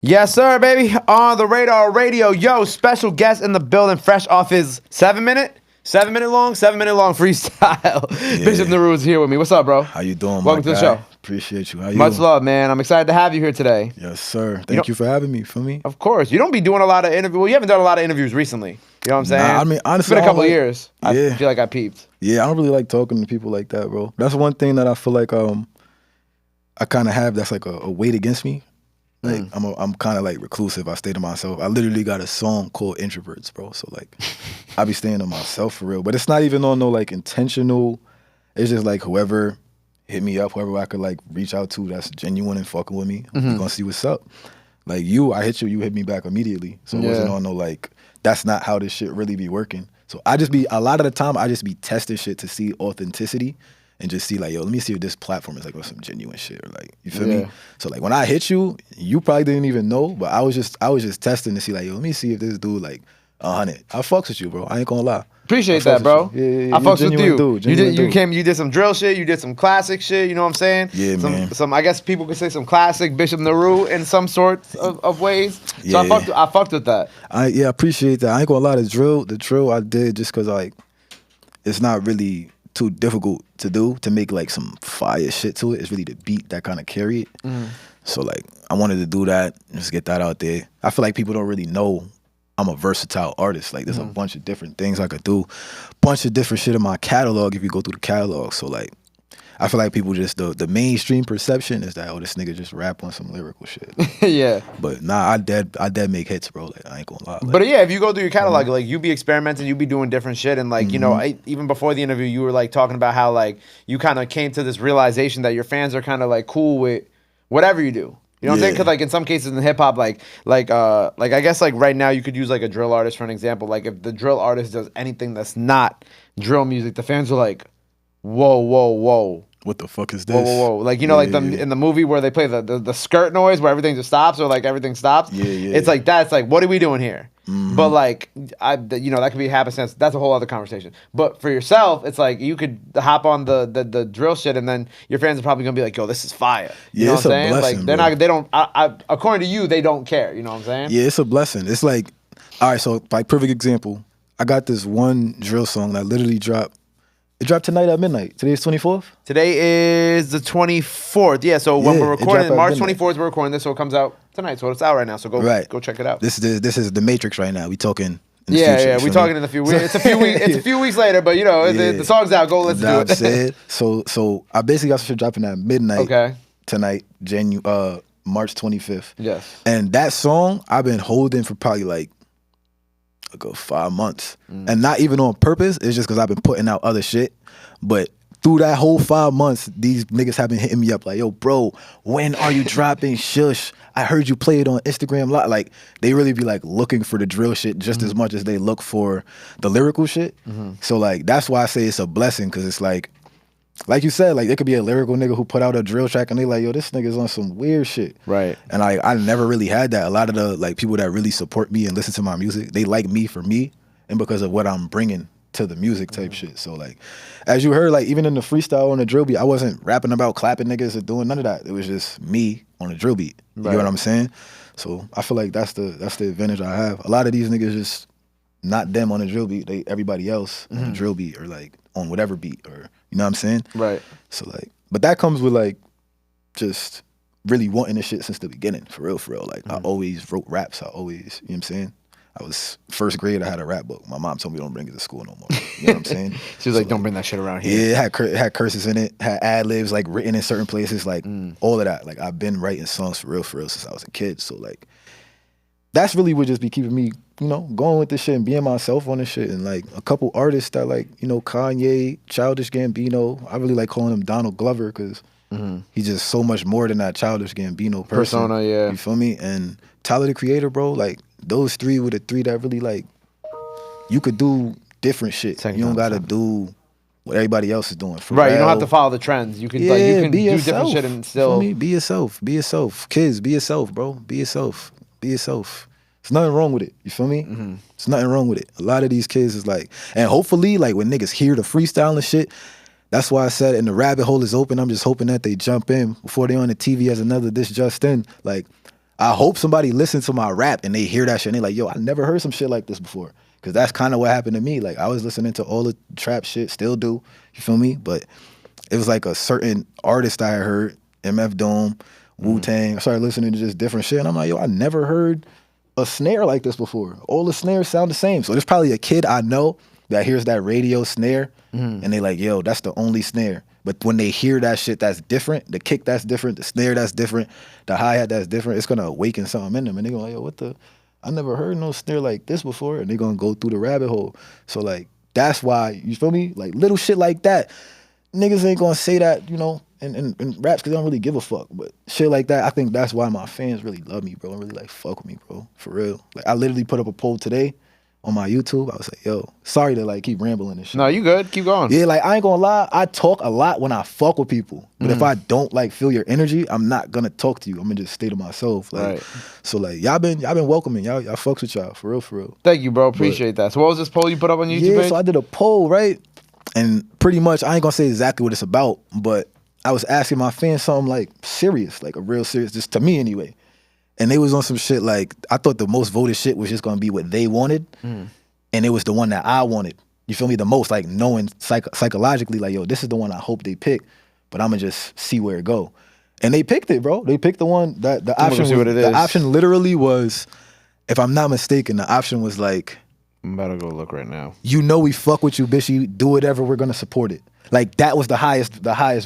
Yes, sir, baby. On the Radar Radio. Yo, special guest in the building, fresh off his 7-minute long freestyle. Yeah. Bishop Nehru is here with me. What's up, bro? How you doing, Welcome to the show. Appreciate you. How you? Much love, man. I'm excited to have you here today. Yes, sir. Thank you for having me. For me? Of course. You don't be doing a lot of interviews. Well, you haven't done a lot of interviews recently. You know what I'm saying? Nah, I mean, honestly, it's been a couple of years. Yeah. I feel like I peeped. Yeah, I don't really like talking to people like that, bro. That's one thing that I feel like I kind of have that's like a weight against me. Like I'm kind of like reclusive. I stay to myself. I literally got a song called Introverts, bro. So like I be staying to myself for real. But it's not even on no like intentional. It's just like whoever hit me up, whoever I could like reach out to that's genuine and fucking with me. We gonna see what's up. Like I hit you hit me back immediately. So it wasn't on no like that's not how this shit really be working. So I just be a lot of the time I just be testing shit to see authenticity. And just see like, yo, let me see if this platform is like with some genuine shit or like, you feel me? So like when I hit you, you probably didn't even know, but I was just testing to see like, yo, let me see if this dude like 100. I fucks with you, bro. I ain't gonna lie. Appreciate that, bro. Yeah, I fucks with you. Dude, you did some drill shit. You did some classic shit. You know what I'm saying? Yeah, man. Some I guess people could say some classic Bishop Nehru in some sorts of ways. So Yeah. I fucked with that. I appreciate that. I ain't gonna lie. The drill I did just cause like it's not really too difficult to do to make like some fire shit to it. It's really the beat that kind of carry it. So like I wanted to do that, just get that out there. I feel like people don't really know I'm a versatile artist. Like there's a bunch of different things I could do, bunch of different shit in my catalog if you go through the catalog. So like I feel like people just the mainstream perception is that this nigga just rap on some lyrical shit. Yeah. But nah, I dead make hits, bro. Like I ain't gonna lie. Like, But yeah, if you go through your catalog, like you be experimenting, you be doing different shit, and like you know, even before the interview, you were like talking about how like you kind of came to this realization that your fans are kind of like cool with whatever you do. You know what I'm saying? Because like in some cases in hip hop, like I guess like right now you could use like a drill artist for an example. Like if the drill artist does anything that's not drill music, the fans are like, whoa. what the fuck is this? Whoa. Like, you know, in the movie where they play the skirt noise where everything just stops or like everything stops. Yeah. It's like that. It's like, what are we doing here? But like, that could be happenstance. That's a whole other conversation. But for yourself, it's like you could hop on the drill shit and then your fans are probably gonna be like, yo, this is fire. You know it's what I'm saying? a blessing, Like they're bro. not, they don't, according to you, they don't care. You know what I'm saying? Yeah, it's a blessing. It's like, all right, so like perfect example. I got this one drill song that literally dropped. It dropped tonight at midnight. Today's 24th? Today is the 24th. Yeah, so when Yeah, we're it recording, dropped at March midnight. 24th, we're recording this, so it comes out tonight. So it's out right now. So go check it out. This is the Matrix right now. We talking in the future. Yeah, you we feel talking me? in a few weeks. It's a few weeks. It's a few weeks later, but you know, the song's out. Go listen to it. Said. So I basically got some shit dropping at midnight. Okay. Tonight, March 25th. Yes. And that song I've been holding for probably like a good 5 months, and not even on purpose. It's just because I've been putting out other shit. But through that whole 5 months, these niggas have been hitting me up like, yo, bro, when are you dropping Shush? I heard you play it on Instagram. Like, they really be like looking for the drill shit just as much as they look for the lyrical shit. So like, that's why I say it's a blessing, because it's like you said, like there could be a lyrical nigga who put out a drill track and they like, yo, this nigga's on some weird shit. Right. And I never really had that. A lot of the like people that really support me and listen to my music, they like me for me and because of what I'm bringing to the music type shit. So like, as you heard, like even in the freestyle on the drill beat, I wasn't rapping about clapping niggas or doing none of that. It was just me on the drill beat. You get what I'm saying? So I feel like that's the advantage I have. A lot of these niggas just not them on the drill beat, they everybody else on the drill beat or like on whatever beat, or you know what I'm saying? Right. So like, but that comes with like just really wanting this shit since the beginning, for real. Like I always wrote raps. I always, you know what I'm saying? I was first grade, I had a rap book. My mom told me don't bring it to school no more. You know what I'm saying? She was like, don't bring that shit around here. Yeah, it had curses in it, had ad-libs like written in certain places, like all of that. Like I've been writing songs for real since I was a kid. So like, that's really what just be keeping me, you know, going with this shit and being myself on this shit. And like a couple artists that like, you know, Kanye, Childish Gambino, I really like calling him Donald Glover because he's just so much more than that Childish Gambino person. Persona, yeah. You feel me? And Tyler the Creator, bro, like those three were the three that really like, you could do different shit. You don't gotta do what everybody else is doing. Right, you don't have to follow the trends. You can like you can do different shit and still. Feel me? Be yourself. Kids, be yourself, bro. Be yourself. There's nothing wrong with it. You feel me? There's nothing wrong with it. A lot of these kids is like, and hopefully, like when niggas hear the freestyle and shit, that's why I said, and the rabbit hole is open. I'm just hoping that they jump in before they on the TV as another This Just In. Like, I hope somebody listens to my rap and they hear that shit and they like, yo, I never heard some shit like this before. Cause that's kind of what happened to me. Like I was listening to all the trap shit, still do. You feel me? But it was like a certain artist I had heard, MF Doom, Wu-Tang. I started listening to just different shit and I'm like, yo, I never heard a snare like this before. All the snares sound the same. So there's probably a kid I know that hears that radio snare and they like, yo, that's the only snare. But when they hear that shit that's different, the kick that's different, the snare that's different, the hi-hat that's different, it's gonna awaken something in them. And they go like, yo, what the? I never heard no snare like this before. And they're gonna go through the rabbit hole. So like, that's why, you feel me? Like little shit like that, niggas ain't gonna say that, you know, in raps because they don't really give a fuck. But shit like that, I think that's why my fans really love me, bro, and really like fuck with me, bro, for real. Like I literally put up a poll today on my YouTube. I was like, yo, sorry to like keep rambling and shit. No, you good. Keep going. Yeah, like I ain't gonna lie, I talk a lot when I fuck with people. But if I don't like feel your energy, I'm not gonna talk to you. I'm gonna just stay to myself. Like, Right. So like y'all been welcoming. Y'all fucks with y'all, for real, for real. Thank you, bro. Appreciate that. So what was this poll you put up on YouTube? Yeah, page? so I did a poll, right? And pretty much, I ain't gonna say exactly what it's about, but I was asking my fans something like serious, like a real serious, just to me anyway. And they was on some shit like, I thought the most voted shit was just gonna be what they wanted. And it was the one that I wanted. You feel me? The most, like knowing psychologically, like, yo, this is the one I hope they pick, but I'm gonna just see where it go. And they picked it, bro. They picked the one that the option was, the option literally was, if I'm not mistaken, the option was like, I'm about to go look right now. You know we fuck with you, bitch. You do whatever, we're gonna support it. Like that was the highest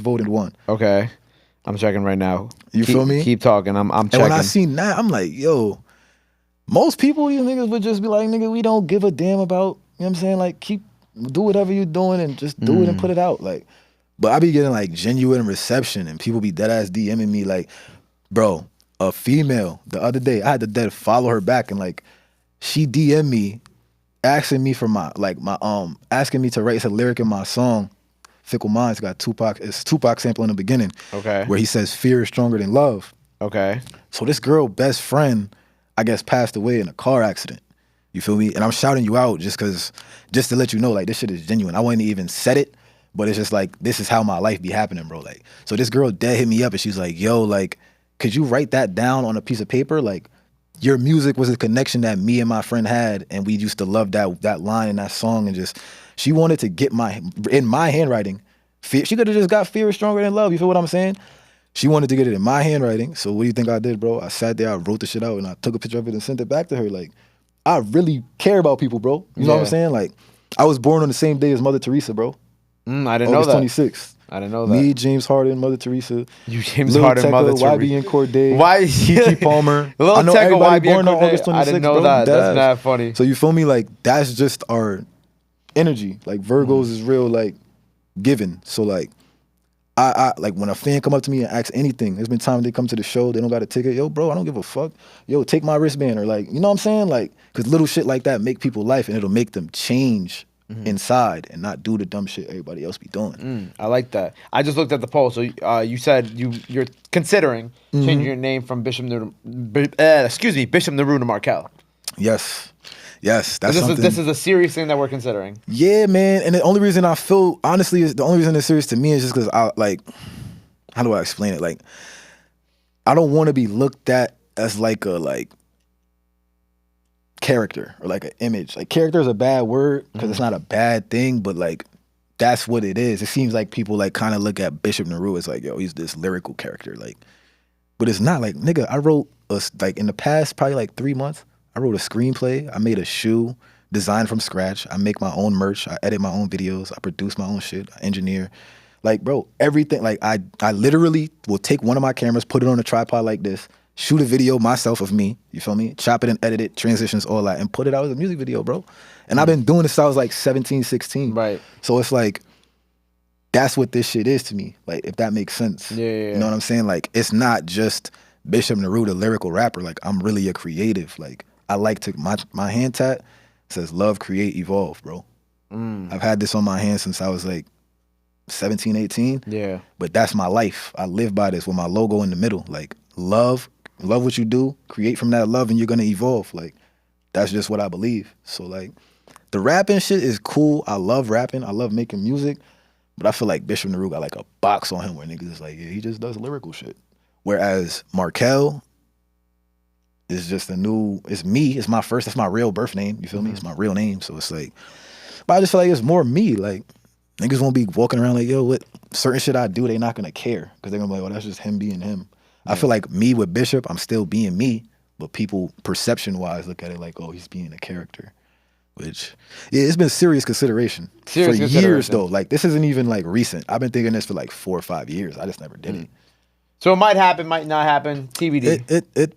voted one. Okay. I'm checking right now. You feel me? Keep talking. I'm checking. And when I seen that, I'm like, yo, most people, you niggas would just be like, nigga, we don't give a damn about, you know what I'm saying? Like, do whatever you're doing and just do it and put it out. Like, but I be getting like genuine reception and people be dead ass DMing me like, bro, a female the other day, I had to dead follow her back and like, she DM'd me asking me for asking me to write a lyric in my song, Fickle Minds, got Tupac sample in the beginning. Okay. Where he says, fear is stronger than love. Okay. So this girl, best friend, I guess passed away in a car accident. You feel me? And I'm shouting you out just to let you know, like, this shit is genuine. I wouldn't even said it, but it's just like, this is how my life be happening, bro. Like, so this girl dead hit me up and she's like, yo, like, could you write that down on a piece of paper? Like, your music was a connection that me and my friend had, and we used to love that line in that song, and just, she wanted to get in my handwriting. She could have just got fear is stronger than love. You feel what I'm saying? She wanted to get it in my handwriting. So what do you think I did, bro? I sat there, I wrote the shit out, and I took a picture of it and sent it back to her. Like, I really care about people, bro. You know what I'm saying? Like, I was born on the same day as Mother Teresa, bro. I didn't know that. August 26th. I didn't know that. Me, James Harden, Mother Teresa. You, James Harden, Mother Teresa. YB and Corday. Why? Keke Palmer. Lil I know Tecca, everybody YB born and on August 26th, I didn't know bro. that. That's mad funny. So you feel me? Like, that's just our energy. Like, Virgos is real, like, giving. So, like, I like when a fan come up to me and ask anything, there's been times they come to the show, they don't got a ticket. Yo, bro, I don't give a fuck. Yo, take my wristband, or like, you know what I'm saying? Like, because little shit like that make people life, and it'll make them change inside and not do the dumb shit everybody else be doing. I like that. I just looked at the poll. So you said you're considering changing your name from Bishop Nehru to Markel. Yes. Yes, that's something. This is a serious thing that we're considering. Yeah, man. And the only reason I feel, honestly, the only reason it's serious to me is just because I, like, how do I explain it? Like, I don't want to be looked at as like a, like, character or like an image. Like, character is a bad word because it's not a bad thing, but like, that's what it is. It seems like people like kind of look at Bishop Nehru as like, yo, he's this lyrical character. Like, but it's not. Like, nigga, I wrote, like, in the past probably like 3 months, I wrote a screenplay. I made a shoe designed from scratch. I make my own merch. I edit my own videos. I produce my own shit. I engineer. Like, bro, everything. Like, I literally will take one of my cameras, put it on a tripod like this, shoot a video myself of me, you feel me? Chop it and edit it, transitions, all that, and put it out as a music video, bro. And I've been doing this since I was like 17, 16. Right. So it's like, that's what this shit is to me. Like, if that makes sense. Yeah. You know what I'm saying? Like, it's not just Bishop Nehru, the lyrical rapper. Like, I'm really a creative. Like, I like to, my hand tat says love, create, evolve, bro. I've had this on my hand since I was like 17, 18. Yeah. But that's my life. I live by this with my logo in the middle. Like, love what you do, create from that love, and you're gonna evolve. Like, that's just what I believe. So, like, the rapping shit is cool. I love rapping. I love making music. But I feel like Bishop Nehru got like a box on him where niggas is like, yeah, he just does lyrical shit. Whereas Markel, it's just it's me. It's my first. That's my real birth name. You feel me? It's my real name. So it's like, but I just feel like it's more me. Like niggas won't be walking around like, yo, what certain shit I do, they not gonna care because they're gonna be like, oh, that's just him being him. I feel like me with Bishop, I'm still being me, but people perception wise look at it like, oh, he's being a character. Which, yeah, it's been serious consideration for years though. Like this isn't even like recent. I've been thinking this for like 4 or 5 years. I just never did it. So it might happen, might not happen. TBD. It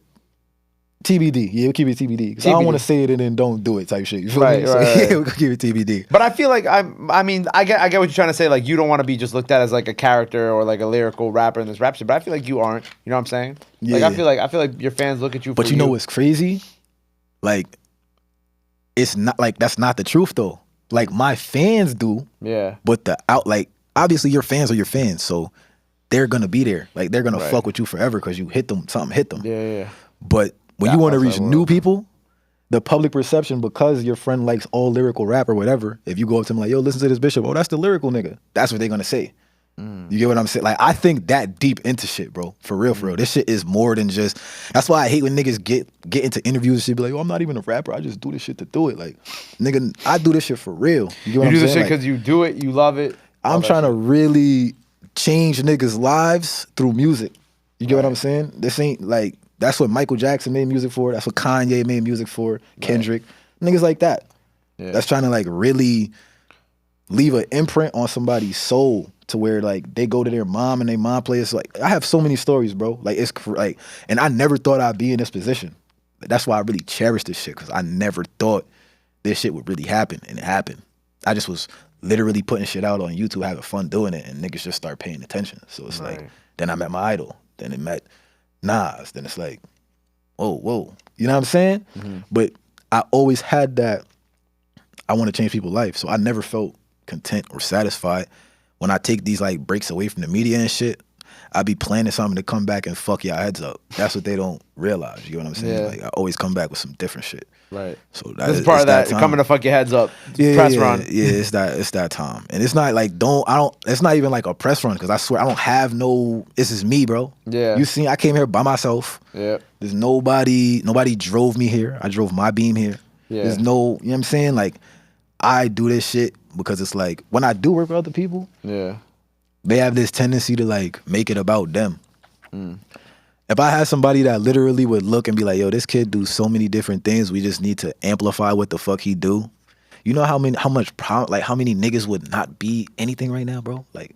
TBD. Yeah, we'll keep it TBD. Because I don't want to say it and then don't do it type shit. You feel me? So, yeah, we'll keep it TBD. But I feel like I get what you're trying to say. Like you don't want to be just looked at as like a character or like a lyrical rapper in this rap shit. But I feel like you aren't. You know what I'm saying? Yeah. Like I feel like your fans look at you. But you know what's crazy? Like it's not like that's not the truth though. Like my fans do. Yeah. But like obviously your fans are your fans, so they're gonna be there. Like they're gonna fuck with you forever because you hit them. Something hit them. Yeah. But when you want to reach new people, the public perception, because your friend likes all lyrical rap or whatever, if you go up to them like, yo, listen to this Bishop, oh, that's the lyrical nigga. That's what they're gonna say. You get what I'm saying? Like, I think that deep into shit, bro. For real, for real. This shit is more than just... That's why I hate when niggas get into interviews and shit, be like, oh, I'm not even a rapper. I just do this shit to do it. Like, nigga, I do this shit for real. You get what I'm saying? You do this shit because you do it, you love it. I'm trying to really change niggas' lives through music. You get what I'm saying? This ain't like... That's what Michael Jackson made music for. That's what Kanye made music for. Kendrick. Niggas like that. Yeah. That's trying to, like, really leave an imprint on somebody's soul to where like they go to their mom and their mom plays. Like I have so many stories, bro. Like it's like, and I never thought I'd be in this position. That's why I really cherish this shit, because I never thought this shit would really happen, and it happened. I just was literally putting shit out on YouTube, having fun doing it, and niggas just start paying attention. So it's like, then I met my idol, then it met Nas, then it's like, whoa, you know what I'm saying? But I always had that, I want to change people's life. So I never felt content or satisfied. When I take these like breaks away from the media and shit, I be planning something to come back and fuck y'all heads up. That's what they don't realize. You know what I'm saying? Like I always come back with some different shit. Right. So this is part of that coming to fuck your heads up. Press run. Yeah, it's that time. And it's not like it's not even like a press run, because I swear I don't have no, this is me, bro. Yeah. You see, I came here by myself. Yeah. There's nobody drove me here. I drove my beam here. Yeah. There's no, you know what I'm saying? Like I do this shit because it's like when I do work with other people, they have this tendency to like make it about them. If I had somebody that literally would look and be like, yo, this kid do so many different things, we just need to amplify what the fuck he do. You know how many niggas would not be anything right now, bro? Like,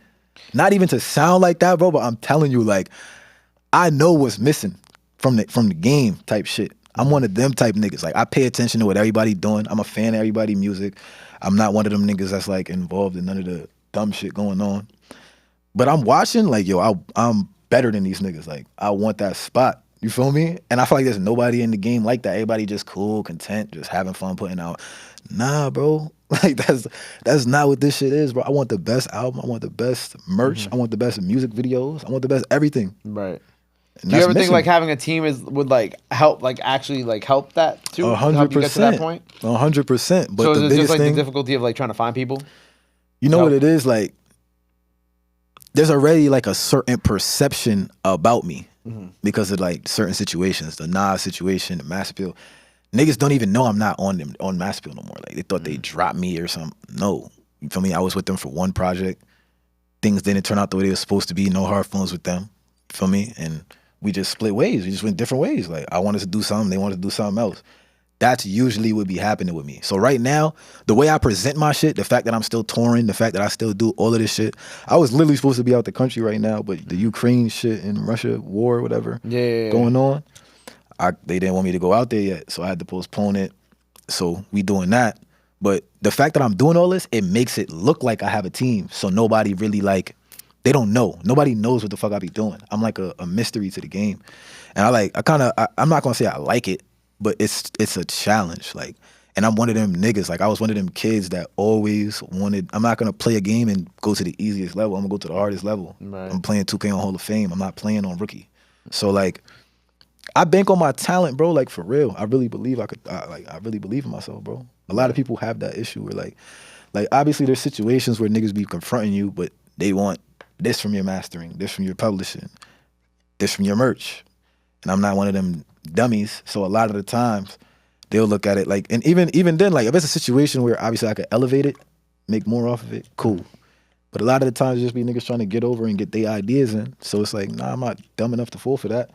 not even to sound like that, bro, but I'm telling you, like, I know what's missing from the game type shit. I'm one of them type niggas. Like, I pay attention to what everybody doing. I'm a fan of everybody's music. I'm not one of them niggas that's like involved in none of the dumb shit going on. But I'm watching, like, yo, I'm better than these niggas. Like, I want that spot. You feel me? And I feel like there's nobody in the game like that. Everybody just cool, content, just having fun putting out. Nah, bro. Like, that's not what this shit is, bro. I want the best album. I want the best merch. I want the best music videos. I want the best everything. Right. Do you ever think like having a team would like help, like actually like help that too? 100%. Help you get to that point? 100%. But so the is it just like thing, the difficulty of like trying to find people? You know what it is? Like, there's already like a certain perception about me because of like certain situations, the Nas situation, the Mass Appeal. Niggas don't even know I'm not on Mass Appeal no more. Like they thought they dropped me or something. No, you feel me? I was with them for one project. Things didn't turn out the way they were supposed to be. No hard feelings with them. You feel me? And we just split ways. We just went different ways. Like I wanted to do something, they wanted to do something else. That's usually what be happening with me. So right now, the way I present my shit, the fact that I'm still touring, the fact that I still do all of this shit, I was literally supposed to be out the country right now, but the Ukraine shit and Russia war or whatever going on, they didn't want me to go out there yet, so I had to postpone it. So we doing that. But the fact that I'm doing all this, it makes it look like I have a team. So nobody really like, they don't know. Nobody knows what the fuck I be doing. I'm like a mystery to the game. And I'm not gonna say I like it, but it's a challenge. Like, and I'm one of them niggas. Like I was one of them kids that always wanted, I'm not gonna play a game and go to the easiest level. I'm gonna go to the hardest level. Right. I'm playing 2K on Hall of Fame. I'm not playing on Rookie. So like, I bank on my talent, bro. Like for real. I really believe I really believe in myself, bro. A lot of people have that issue where like obviously there's situations where niggas be confronting you, but they want this from your mastering, this from your publishing, this from your merch. And I'm not one of them dummies. So a lot of the times they'll look at it like, and even then, like if it's a situation where obviously I could elevate it, make more off of it, cool. But a lot of the times it just be niggas trying to get over and get their ideas in. So it's like, nah, I'm not dumb enough to fall for that.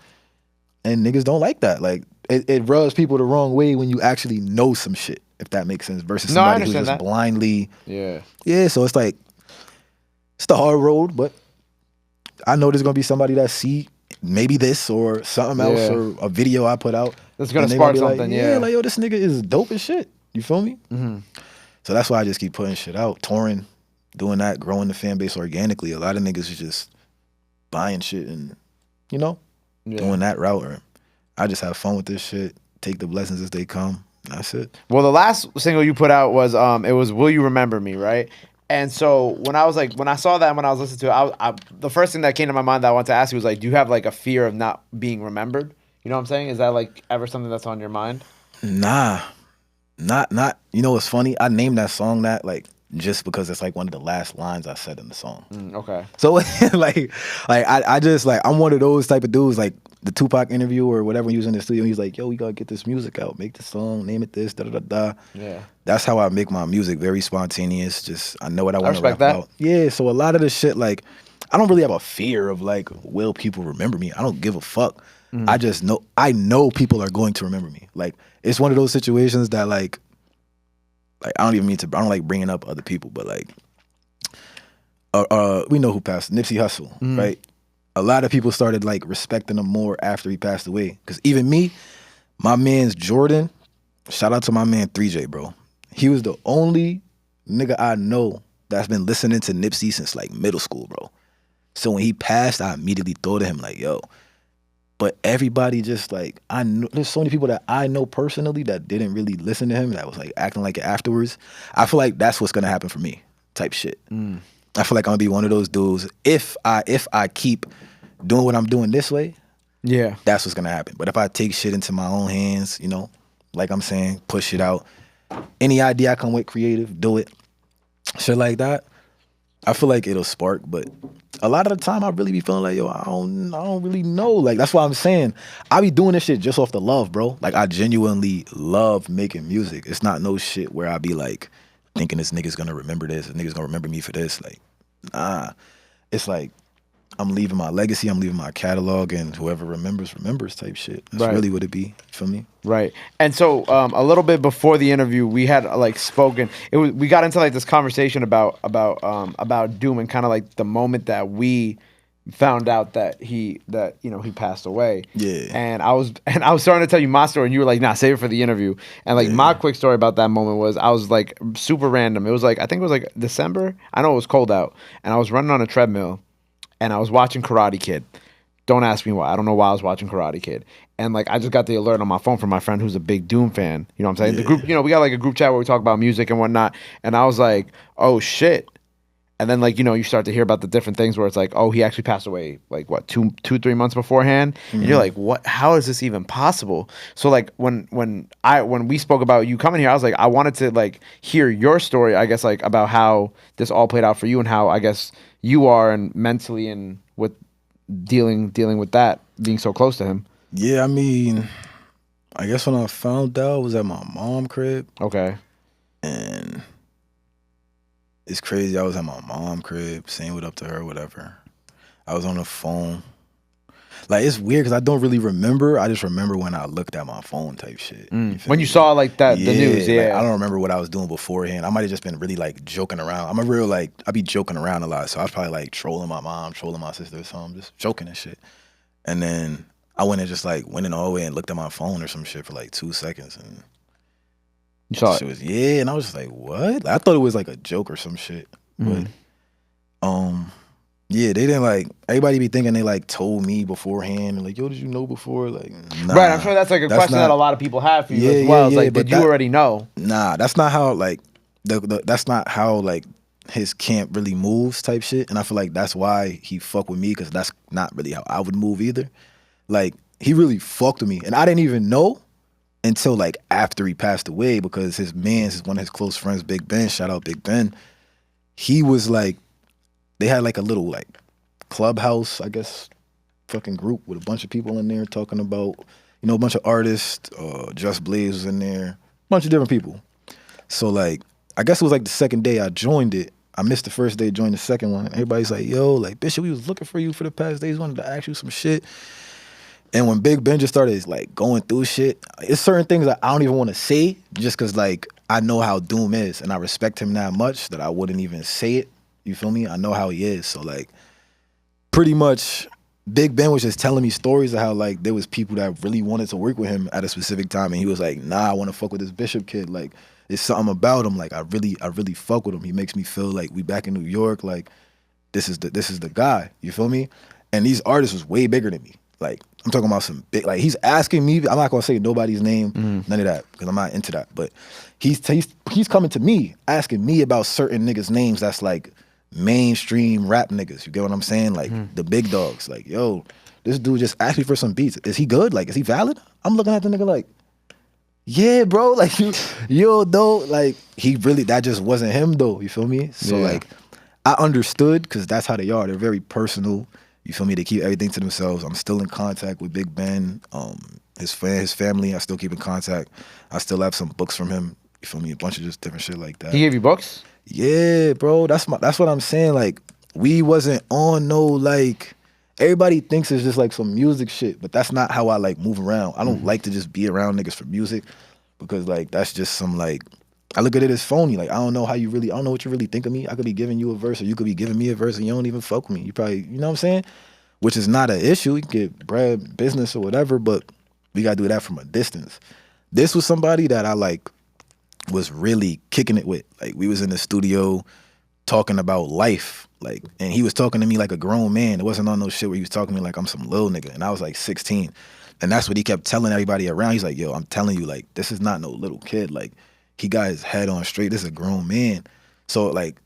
And niggas don't like that. Like it rubs people the wrong way when you actually know some shit, if that makes sense, versus somebody who just blindly. Yeah. Yeah, so it's like, it's the hard road, but I know there's gonna be somebody that see maybe this or something else or a video I put out. That's gonna spark something, like, like, yo, this nigga is dope as shit. You feel me? Mm-hmm. So that's why I just keep putting shit out, touring, doing that, growing the fan base organically. A lot of niggas is just buying shit and, you know, doing that route. Or I just have fun with this shit, take the blessings as they come. That's it. Well, the last single you put out was it was "Will You Remember Me," right? And so when I saw that, when I was listening to it, I the first thing that came to my mind that I wanted to ask you was like, do you have like a fear of not being remembered? You know what I'm saying? Is that like ever something that's on your mind? Nah, not. You know what's funny? I named that song that like just because it's like one of the last lines I said in the song. Okay. So like I just like, I'm one of those type of dudes, like the Tupac interview or whatever, when he was in the studio, he's like, yo, we gotta get this music out, make the song, name it this, da da da da. Yeah. That's how I make my music, very spontaneous. Just I know what I want to rap that. about. Yeah, so a lot of the shit, like, I don't really have a fear of like, will people remember me? I don't give a fuck. I just know, I know people are going to remember me. Like, it's one of those situations that like I don't even mean to, I don't like bringing up other people, but like, we know who passed, Nipsey Hussle, right? A lot of people started like respecting him more after he passed away. Cause even me, my man's Jordan, shout out to my man 3J, bro. He was the only nigga I know that's been listening to Nipsey since like middle school, bro. So when he passed, I immediately thought of him like, yo. But everybody just like, I know, there's so many people that I know personally that didn't really listen to him, that was like acting like it afterwards. I feel like that's what's gonna happen for me, type shit. I feel like I'm gonna be one of those dudes. If I keep doing what I'm doing this way, yeah, that's what's gonna happen. But if I take shit into my own hands, you know, like I'm saying, push it out. Any idea I come with creative, do it. Shit like that, I feel like it'll spark. But a lot of the time I really be feeling like, yo, I don't really know. Like, that's why I'm saying I be doing this shit just off the love, bro. Like, I genuinely love making music. It's not no shit where I be like thinking this nigga's gonna remember this, this nigga's gonna remember me for this. Like, nah. It's like, I'm leaving my legacy, I'm leaving my catalog, and whoever remembers type shit. That's really what it be for me. Right. And so a little bit before the interview, we had like spoken. We got into like this conversation about Doom, and kind of like the moment that we found out that he passed away. Yeah. And I was starting to tell you my story, and you were like, nah, save it for the interview. And like my quick story about that moment was, I was like super random. It was like, I think it was like December. I know it was cold out, and I was running on a treadmill, and I was watching Karate Kid. Don't ask me why. I don't know why I was watching Karate Kid. And like, I just got the alert on my phone from my friend who's a big Doom fan. You know what I'm saying? Yeah. The group, we got like a group chat where we talk about music and whatnot. And I was like, oh shit. And then like, you start to hear about the different things where it's like, oh, he actually passed away like what, 3 months beforehand. And you're like, what, how is this even possible? So like when we spoke about you coming here, I was like, I wanted to like hear your story, I guess, like about how this all played out for you and how I guess you are and mentally and with dealing with that, being so close to him. Yeah, I mean, I guess when I found out, I was at my mom's crib. Okay. And it's crazy. I was at my mom's crib, saying what up to her, whatever. I was on the phone. Like, it's weird because I don't really remember. I just remember when I looked at my phone type shit. When you saw like that, the news, like, I don't remember what I was doing beforehand. I might have just been really like joking around. I'm a real like, I be joking around a lot. So I was probably like trolling my mom, trolling my sister or something, just joking and shit. And then I went and just like went in the hallway and looked at my phone or some shit for like 2 seconds. And you saw it? Was, yeah, and I was just like, what? Like, I thought it was like a joke or some shit. But yeah, they didn't like, everybody be thinking they like told me beforehand and like, yo, did you know before? Like, nah. Right, I'm sure that's like a question that a lot of people have for you as well. It's like, did you already know? Nah, that's not how like, that's not how like his camp really moves type shit. And I feel like that's why he fuck with me, because that's not really how I would move either. Like, he really fucked with me. And I didn't even know until like after he passed away, because his man's, one of his close friends, Big Ben, shout out Big Ben, he was like, they had like a little like clubhouse, I guess, fucking group with a bunch of people in there talking about you know, a bunch of artists. Just Blaze was in there, a bunch of different people. So like, I guess it was like the second day I joined it. I missed the first day, joined the second one. Everybody's like, yo, like, Bishop, we was looking for you for the past days, wanted to ask you some shit. And when Big Ben just started like going through shit, it's certain things that I don't even want to say just because like I know how Doom is and I respect him that much that I wouldn't even say it. You feel me? I know how he is. So like pretty much Big Ben was just telling me stories of how like there was people that really wanted to work with him at a specific time and he was like, nah, I want to fuck with this Bishop kid. Like it's something about him. Like I really fuck with him. He makes me feel like we back in New York. Like this is the guy. You feel me? And these artists was way bigger than me. Like I'm talking about some big, like he's asking me, I'm not gonna say nobody's name, none of that, because I'm not into that. But he's coming to me, asking me about certain niggas' names that's like mainstream rap niggas. You get what I'm saying? Like the big dogs. Like, yo, this dude just asked me for some beats. Is he good? Like, is he valid? I'm looking at the nigga like, yeah, bro. Like, yo, though, like he really, that just wasn't him though. You feel me? So like, I understood because that's how they are. They're very personal. You feel me? They keep everything to themselves. I'm still in contact with Big Ben, his family. I still keep in contact. I still have some books from him. You feel me? A bunch of just different shit like that. He gave you books? Yeah, bro. That's what I'm saying. Like, we wasn't on no like. Everybody thinks it's just like some music shit, but that's not how I like move around. I don't like to just be around niggas for music because like that's just some like. I look at it as phony. Like, I don't know what you really think of me. I could be giving you a verse or you could be giving me a verse and you don't even fuck with me. You probably, you know what I'm saying? Which is not an issue. You can get bread, business or whatever, but we got to do that from a distance. This was somebody that I like was really kicking it with. Like, we was in the studio talking about life. Like, and he was talking to me like a grown man. It wasn't on no shit where he was talking to me like I'm some little nigga. And I was like 16. And that's what he kept telling everybody around. He's like, yo, I'm telling you, like, this is not no little kid. Like, he got his head on straight. This is a grown man. So, like,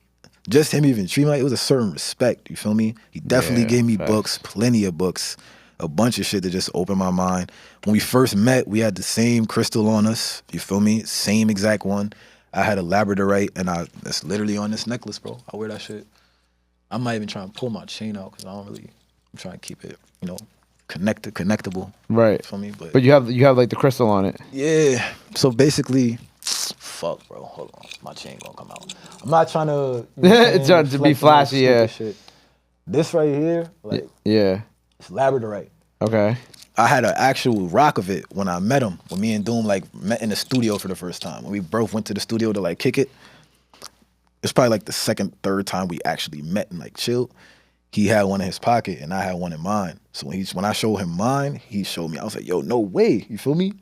just him even treating me like it was a certain respect. You feel me? He definitely gave me books, plenty of books, a bunch of shit that just opened my mind. When we first met, we had the same crystal on us. You feel me? Same exact one. I had a labradorite, and that's literally on this necklace, bro. I wear that shit. I'm not even trying to pull my chain out because I'm trying to keep it, you know, connectable. Right. You feel me? But you have like the crystal on it. Yeah. So basically. Fuck, bro. Hold on. My chain gonna come out. I'm not trying to... You know trying to be flashy, yeah. Shit. This right here, like... Yeah. It's labradorite. Okay. I had an actual rock of it when I met him. When me and Doom, like, met in the studio for the first time. When we both went to the studio to, like, kick it. It's probably, like, the second, third time we actually met and, like, chilled. He had one in his pocket, and I had one in mine. So when I showed him mine, he showed me. I was like, yo, no way. You feel me?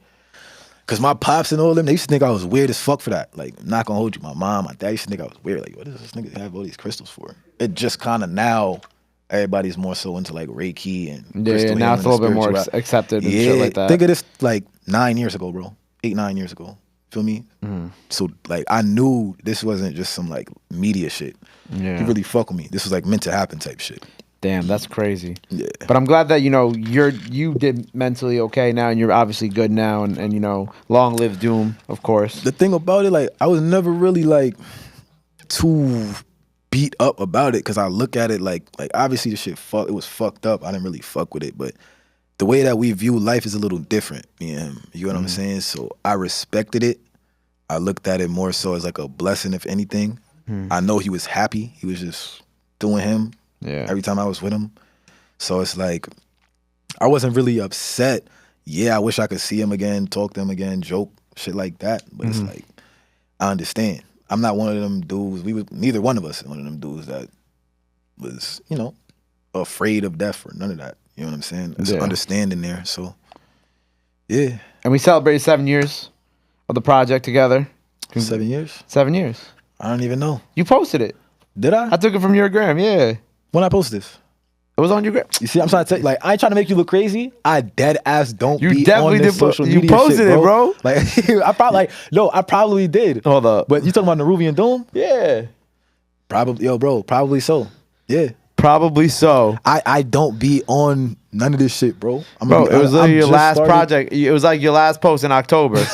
Cause my pops and all them, they used to think I was weird as fuck for that. Like, I'm not gonna hold you. My mom, my dad used to think I was weird. Like, what does this nigga have all these crystals for? It just kind of now, everybody's more so into like Reiki and crystal now it's a little bit more accepted and shit like that. Think of this like 9 years ago, bro. 8-9 years ago. Feel me? So like, I knew this wasn't just some like media shit. Yeah. He really fuck with me. This was like meant to happen type shit. Damn, that's crazy. Yeah. But I'm glad that, you know, you did mentally okay now and you're obviously good now and you know, long live Doom, of course. The thing about it, like, I was never really like too beat up about it because I look at it like obviously the shit it was fucked up. I didn't really fuck with it, but the way that we view life is a little different. Yeah, you know what I'm saying? So I respected it. I looked at it more so as like a blessing, if anything. I know he was happy. He was just doing him. Yeah. Every time I was with him. So it's like, I wasn't really upset. Yeah, I wish I could see him again, talk to him again, joke, shit like that. But it's like, I understand. I'm not one of them dudes. Neither one of us one of them dudes that was, you know, afraid of death or none of that. You know what I'm saying? There's an understanding there. So, yeah. And we celebrated 7 years of the project together. 7 years? 7 years. I don't even know. You posted it. Did I? I took it from your gram, yeah. When I posted this? It was on your gram. You see, I'm trying to tell you, like, I ain't trying to make you look crazy. I dead ass don't you be definitely on this did social you media posted shit, it, bro. Like, I probably did. Hold up. But you talking about Neruvian Doom? Yeah. Probably, yo, bro, probably so. Yeah. Probably so. I don't be on none of this shit, bro. It was like your last project. It was like your last post in October.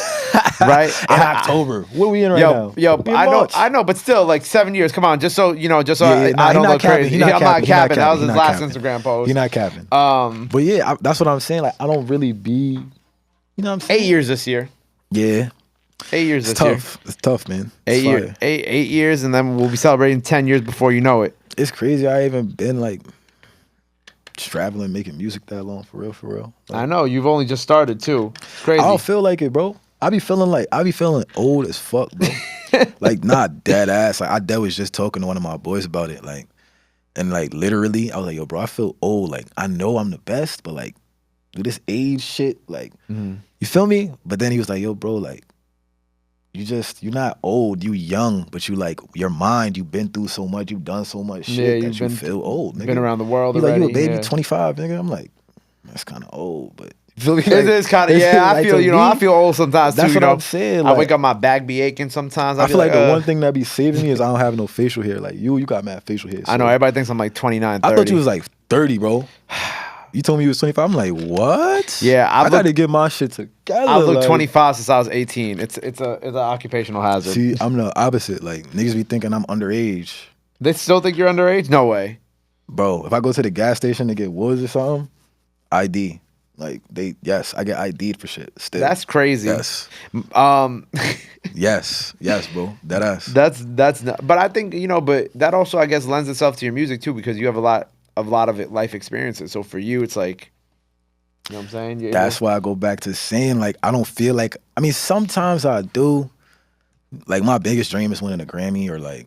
Right? In October. What are we in right now? Yo, I know, but still, like 7 years. Come on, just so you know, I don't look crazy. I'm not capping. That was his last Instagram post. You're not capping. But yeah, that's what I'm saying. Like, I don't really be You know what I'm saying? 8 years this year. Yeah. 8 years It's this year. tough. It's tough, man. Eight It's years. fire. 8 years, and then we'll be celebrating 10 years before you know it. It's crazy. I haven't been like traveling, making music that long, for real, for real. Like, I know you've only just started too. It's crazy. I don't feel like it, bro. I be feeling old as fuck, bro. Like, not dead ass. Like, I was just talking to one of my boys about it, like, and like literally, I was like, yo, bro, I feel old. Like, I know I'm the best, but like, do this age shit, like, you feel me? But then he was like, yo, bro, like, you're not old, you young, but you like, your mind, you've been through so much, you've done so much shit that you feel old, nigga. Been around the world He's already. like, you a baby, yeah. 25, nigga. I'm like, that's kind of old, but you feel me? It is kind of, yeah, I like, feel, to you know, me, I feel old sometimes that's too, what you know. I'm saying. I Like, wake up, my back be aching sometimes. I feel like the "Ugh." one thing that be saving me is I don't have no facial hair. Like, you got mad facial hair. I know, so- everybody thinks I'm like 29, 30. I thought you was like 30, bro. You told me you was 25. I'm like, what? Yeah, I got to get my shit together. I've looked like, 25 since I was 18. It's an occupational hazard. See, I'm the opposite. Like, niggas be thinking I'm underage. They still think you're underage? No way. Bro, if I go to the gas station to get woods or something, ID. Like, I get ID'd for shit still. That's crazy. Yes. Yes, bro. That ass. That's not, but I think, you know, but that also, I guess, lends itself to your music too, because you have a lot of it, life experiences. So for you, it's like, you know what I'm saying? That's why I go back to saying, like, I don't feel like, I mean, sometimes I do. Like, my biggest dream is winning a Grammy or like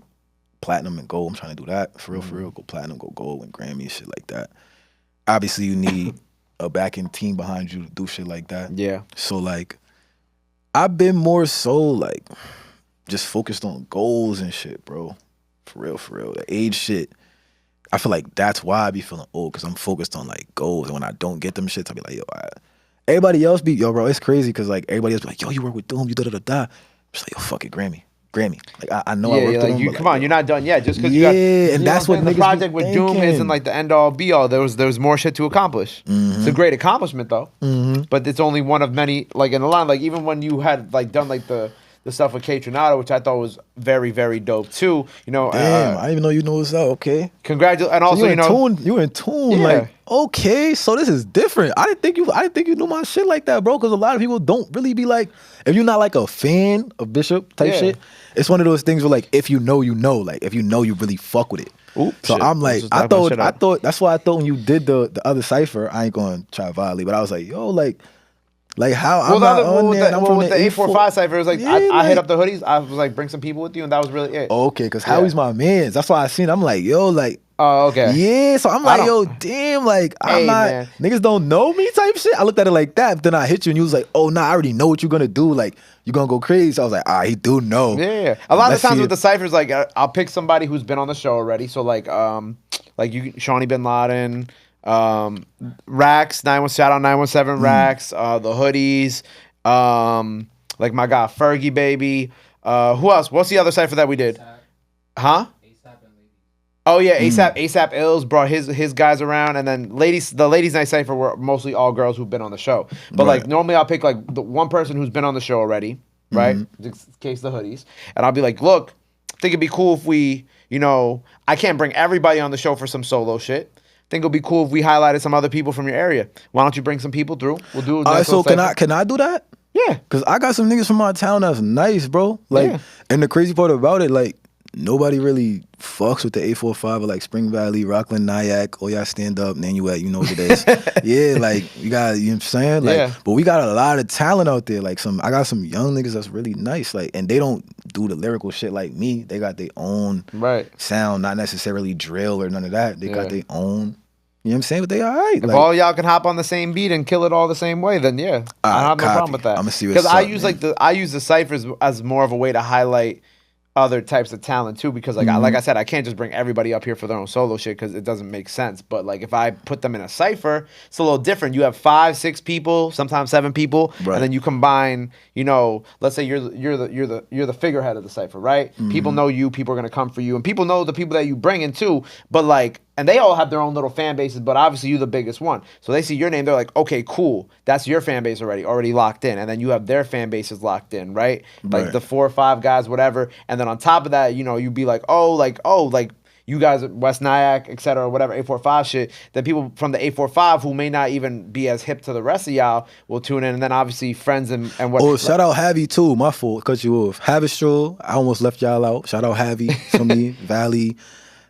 platinum and gold. I'm trying to do that for real. Go platinum, go gold, win Grammy, shit like that. Obviously, you need a backing team behind you to do shit like that. Yeah. So like, I've been more so like just focused on goals and shit, bro. For real. The age shit. I feel like that's why I be feeling old, because I'm focused on like goals. And when I don't get them shits, I be like, yo, everybody else be, yo, bro, it's crazy because like everybody else be like, yo, you work with Doom, you da-da-da-da. I'm just like, yo, fuck it, Grammy. Like, I know I worked with like, them. you but, come like, on, you're not done yet. Just because yeah, you got, and you know that's what I'm what saying? The niggas project be with Doom thinking. isn't like the end all be all. There was more shit to accomplish. It's a great accomplishment though, but it's only one of many. Like in the line, like even when you had like done like the stuff with Kaytranda, which I thought was very, very dope too. You know, damn, I didn't even know you know what's up. Okay, congratulations, and also so you know, you in tune. Yeah. Like, okay, so this is different. I didn't think you knew my shit like that, bro. Because a lot of people don't really be like, if you're not like a fan of Bishop type Yeah. shit, it's one of those things where like, if you know, you know. Like, if you know, you really fuck with it. Oop, so shit. I'm like, Let's just I dive my shit up. thought that's why I thought when you did the other cipher, I ain't gonna try violate, but I was like, yo, like how I'm not on there. And I'm from with the 845 cipher, it was like, Yeah, I hit like- up the hoodies. I was like, bring some people with you, and that was really it. Okay, because Howie's my man. That's why I seen. I'm like, yo, like. Oh, okay. Yeah, so I'm I like, yo, don't- damn, like, I'm Hey, not, man. niggas don't know me type shit. I looked at it like that, but then I hit you and you was like, oh, nah, I already know what you're gonna do. Like, you're gonna go crazy. So I was like, he do know. Yeah. A lot of Let's the times see with it. the ciphers, like I'll pick somebody who's been on the show already. So like you, Shawny Binladen, Rax, shout out 917 Rax, the hoodies, like my guy Fergie Baby. Who else? What's the other cipher that we did? Huh? Oh yeah, ASAP Ills brought his guys around, and then the ladies night cipher were mostly all girls who've been on the show. But Right. like normally I'll pick like the one person who's been on the show already, right? In case the hoodies, and I'll be like, look, I think it'd be cool if we, you know, I can't bring everybody on the show for some solo shit. I think it'll be cool if we highlighted some other people from your area. Why don't you bring some people through? We'll do. All right, so can I do that? Yeah. Cause I got some niggas from my town that's nice, bro. Like, Yeah. and the crazy part about it, like, nobody really fucks with the 845 or like Spring Valley, Rockland, Nyack. Oh, y'all stand up, Nanuet, you know what it is. Yeah, like, you know what I'm saying? Like, Yeah. but we got a lot of talent out there. Like, I got some young niggas that's really nice. Like, and they don't do the lyrical shit like me. They got their own Right. sound, not necessarily drill or none of that. They Yeah. got their own. You know what I'm saying? But they all right. If Like, all y'all can hop on the same beat and kill it all the same way, then yeah, I have no copy. problem with that. I'ma see what's because I up, use man. I use the ciphers as more of a way to highlight other types of talent too. Because like like I said, I can't just bring everybody up here for their own solo shit because it doesn't make sense. But like if I put them in a cipher, it's a little different. You have 5, 6 people, sometimes 7 people, Right. and then you combine. You know, let's say you're the figurehead of the cipher, right? People know you. People are gonna come for you, and people know the people that you bring in too. But like. And they all have their own little fan bases, but obviously you're the biggest one. So they see your name, they're like, okay, cool. That's your fan base already locked in. And then you have their fan bases locked in, right? Like Right. the 4 or 5 guys, whatever. And then on top of that, you know, you'd be like, you guys, West Nyack, etc., whatever, 845 shit, then people from the 845 who may not even be as hip to the rest of y'all will tune in, and then obviously friends and what. Oh, shout out Javi too. My fault, cut you off. Havistro, I almost left y'all out. Shout out Javi, for me, Valley,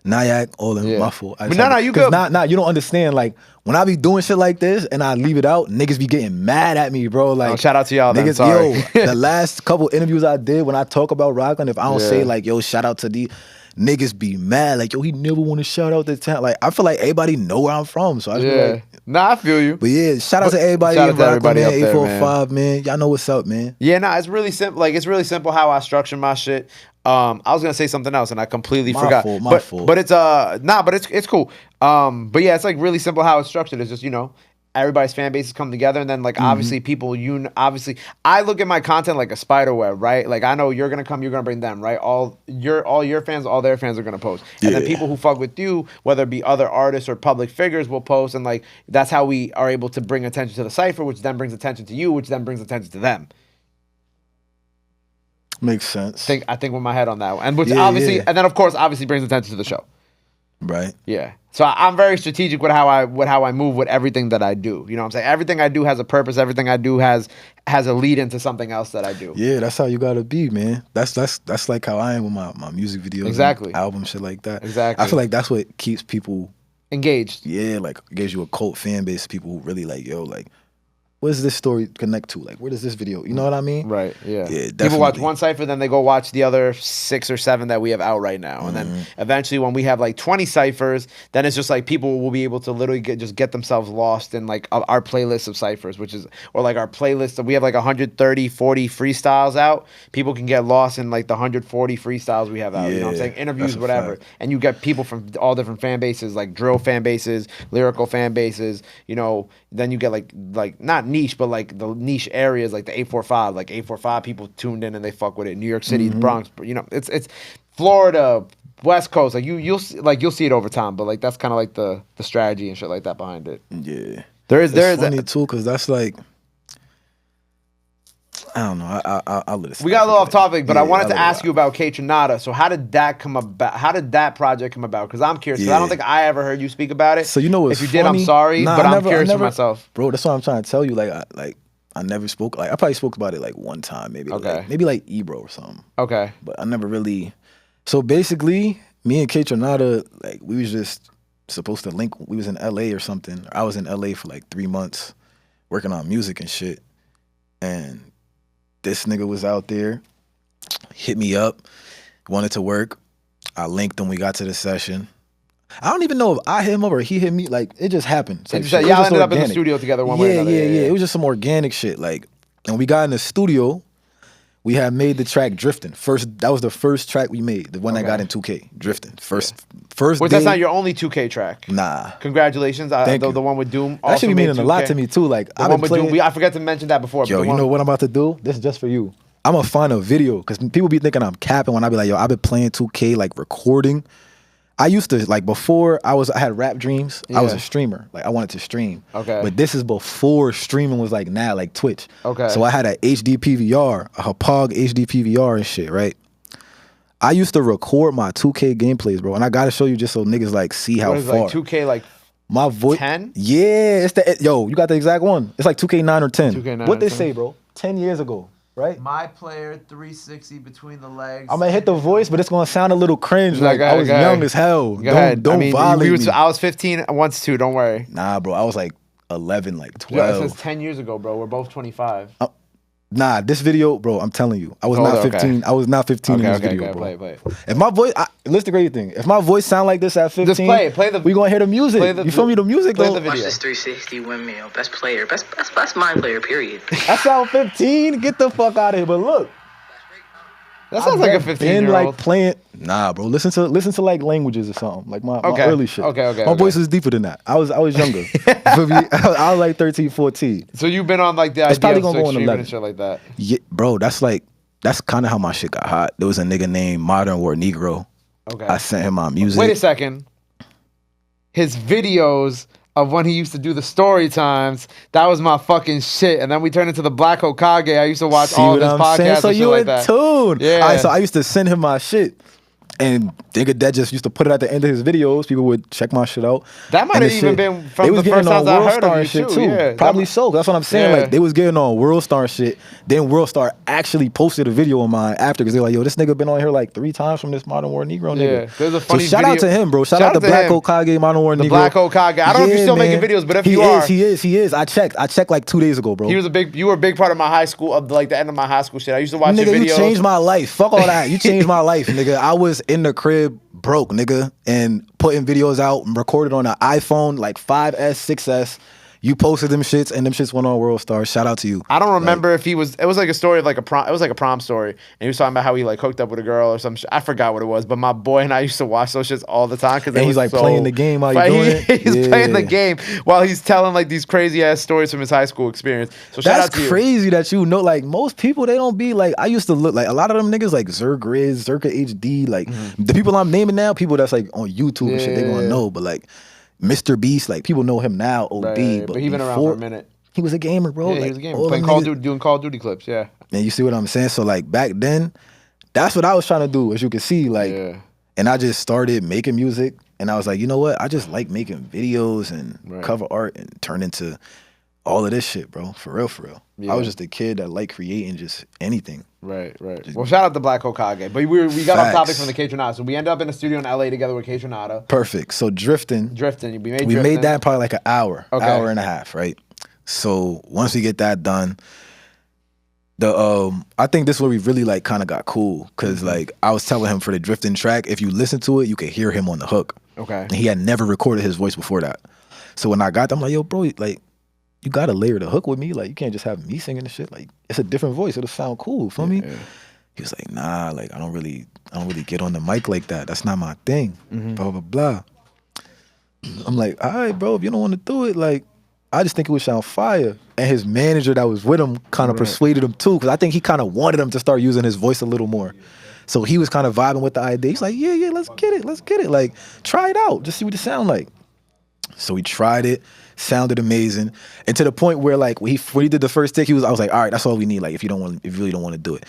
Nyack, all of them. My fault. But no, you good. Nah, you don't understand. Like when I be doing shit like this and I leave it out, niggas be getting mad at me, bro. Like shout out to y'all. Niggas, then, sorry. the last couple interviews I did when I talk about Rockland, if I don't say like, yo, shout out to the niggas be mad. Like, yo, he never want to shout out the town. Like, I feel like everybody know where I'm from. So I just be like, nah, I feel you. But yeah, shout out to everybody in Rockland, man. 845, man. Y'all know what's up, man. Yeah, nah, it's really simple. Like, it's really simple how I structure my shit. I was gonna say something else and I completely forgot. My fault. But it's but it's cool. But yeah, it's like really simple how it's structured. It's just, you know, everybody's fan bases come together, and then like obviously people, obviously I look at my content like a spider web, right? Like I know you're gonna come, you're gonna bring them, right? All your fans, all their fans are gonna post, and then people who fuck with you, whether it be other artists or public figures, will post, and like that's how we are able to bring attention to the cypher, which then brings attention to you, which then brings attention to them. Makes sense. I think with my head on that one, and which obviously, and then of course, obviously brings attention to the show. Right. Yeah. So I'm very strategic with how I move with everything that I do. You know what I'm saying? Everything I do has a purpose. Everything I do has a lead into something else that I do. Yeah, that's how you gotta be, man. That's like how I am with my music videos, exactly, album shit like that. Exactly. I feel like that's what keeps people engaged. Yeah, like gives you a cult fan base. People who really like, yo, like, what does this story connect to? Like, where does this video? You know what I mean? Right. Yeah. Yeah. Definitely. People watch one cypher, then they go watch the other 6 or 7 that we have out right now, and then eventually, when we have like 20 ciphers, then it's just like people will be able to literally get themselves lost in like our playlist of ciphers, which is or like our playlist. We have like 130, 40 freestyles out. People can get lost in like the 140 freestyles we have out. You know what I'm saying? Interviews, whatever, and you get people from all different fan bases, like drill fan bases, lyrical fan bases. You know, then you get like not niche, but like the niche areas like the 845, like 845 people tuned in and they fuck with it. New York City, Bronx, you know, it's Florida, West Coast. Like you'll see it over time, but like that's kind of like the strategy and shit like that behind it. Yeah, there is funny too, because that's like, I don't know. I'll let it. We got a little off topic, but I wanted to ask you about Kaytranda. So how did that come about? How did that project come about? Because I'm curious. Because I don't think I ever heard you speak about it. So you know what's if you funny? did, I'm sorry, but I'm curious for myself. Bro, that's what I'm trying to tell you. Like I never spoke. Like I probably spoke about it like one time, maybe. Okay. Maybe like Ebro or something. Okay. But I never really. So basically, me and Kaytranda, like we was just supposed to link. We was in LA or something. I was in LA for like 3 months, working on music and shit, and this nigga was out there, hit me up, wanted to work. I linked him. We got to the session. I don't even know if I hit him up or he hit me. Like, it just happened. Y'all ended up in the studio together one way or another. Yeah. It was just some organic shit. Like, and we got in the studio. We had made the track Drifting. That was the first track we made. The one that got in 2K. Drifting. First Wait, that's not your only 2K track? Nah. Congratulations. The one with Doom. That should be meaning a lot to me too. Like, I've been playing. Doom, I forgot to mention that before. Yo, you know what I'm about to do? This is just for you. I'm gonna find a video because people be thinking I'm capping when I be like, yo, I've been playing 2K, like recording. I used to, like, before I had rap dreams, I was a streamer. Like, I wanted to stream. Okay. But this is before streaming was like now, like Twitch. Okay. So I had a HD PVR, a Hapog HD PVR and shit, right? I used to record my 2K gameplays, bro. And I gotta show you just so niggas like see how far. Like 2K like my voice 10? Yeah, it's yo, you got the exact one. It's like 2K9 or 10. 2K9 what they say, bro? 10 years ago. Right? My player 360 between the legs. I'm gonna hit the voice, but it's gonna sound a little cringe. Like I was young as hell. Don't violate me. I was 15 once too. Don't worry. Nah, bro. I was like 11, like 12. Yeah, this is 10 years ago, bro. We're both 25. Nah, this video, bro. I'm telling you, I was not 15. I was not 15 in this video, bro. Play. If my voice, listen to great thing. If my voice sound like this at 15, just play it. Play the. We gonna hear the music. You feel me? The music. Play the video. Watch this 360 windmill. Best player. Best mind player. Period. I sound 15. Get the fuck out of here. But look. That sounds like a 15-year-old. Like playing. Nah, bro. Listen to like languages or something. Like my early shit. Okay. My voice is deeper than that. I was younger. I was like 13, 14. So you've been on like the idea of streaming and shit like that. Yeah, bro. That's kind of how my shit got hot. There was a nigga named Modern War Negro. Okay. I sent him my music. Wait a second. His videos of when he used to do the story times, that was my fucking shit. And then we turned into the Black Hokage. I used to watch all of his podcasts so and shit you like in that. Tune. Yeah. All right, so I used to send him my shit. And nigga that just used to put it at the end of his videos. People would check my shit out. That might have even been from the first times I heard of you shit too. Yeah, probably so. That's what I'm saying. Yeah. Like they was getting on Worldstar shit. Then Worldstar actually posted a video of mine after because they're like, yo, this nigga been on here like 3 times from this Modern War Negro nigga. Yeah, there's a funny so shout out to him, bro. Shout out to Black Hokage, Modern War Negro. The Black Hokage. I don't know if you're still making videos, but if you are, he is. I checked like 2 days ago, bro. You were a big part of my high school, of like the end of my high school shit. I used to watch your videos. You changed my life. Fuck all that. You changed my life, nigga. I was in the crib broke, nigga, and putting videos out and recorded on an iPhone like 5S, 6S. You posted them shits, and them shits went on Worldstar. Shout out to you. I don't remember if he was. It was like a story of like a prom. It was like a prom story, and he was talking about how he like hooked up with a girl or some shit. I forgot what it was, but my boy and I used to watch those shits all the time because he's like playing the game while you're doing it. He's playing the game while he's telling like these crazy ass stories from his high school experience. So shout out to you. That's crazy that you know. Like most people, they don't be like. I used to look like a lot of them niggas like Zergriz, Zerka HD. Like the people I'm naming now, people that's like on YouTube and shit. They gonna know, but like. Mr. Beast, like people know him now, OD, right, but he been around for a minute. He was a gamer, bro. Yeah, like, he was a gamer. Playing Call of Duty, doing Call of Duty clips, yeah. And you see what I'm saying? So like back then, that's what I was trying to do, as you can see, like, and I just started making music, and I was like, you know what? I just like making videos and cover art and turn into all of this shit, bro. For real. Yeah. I was just a kid that liked creating just anything. Right. Well, shout out to Black Hokage. But we got off topic from the Kaytranda. So we ended up in a studio in LA together with Kaytranda. Perfect. So drifting. We made that probably like an hour and a half, right? So once we get that done, I think this is where we really like kind of got cool. Cause like I was telling him for the drifting track, if you listen to it, you could hear him on the hook. Okay. And he had never recorded his voice before that. So when I got them, I'm like, yo, bro, like, you gotta layer the hook with me. Like, you can't just have me singing the shit. Like, it's a different voice. It'll sound cool. Feel me? He was like, nah, like, I don't really get on the mic like that. That's not my thing. Blah, blah, blah. I'm like, all right, bro, if you don't want to do it, like, I just think it would sound fire. And his manager that was with him kind of persuaded him too, because I think he kind of wanted him to start using his voice a little more. So he was kind of vibing with the idea. He's like, yeah, let's get it. Like, try it out. Just see what it sound like. So we tried it. Sounded amazing, and to the point where like when he did the first take, I was like, all right, that's all we need. Like if you really don't want to do it,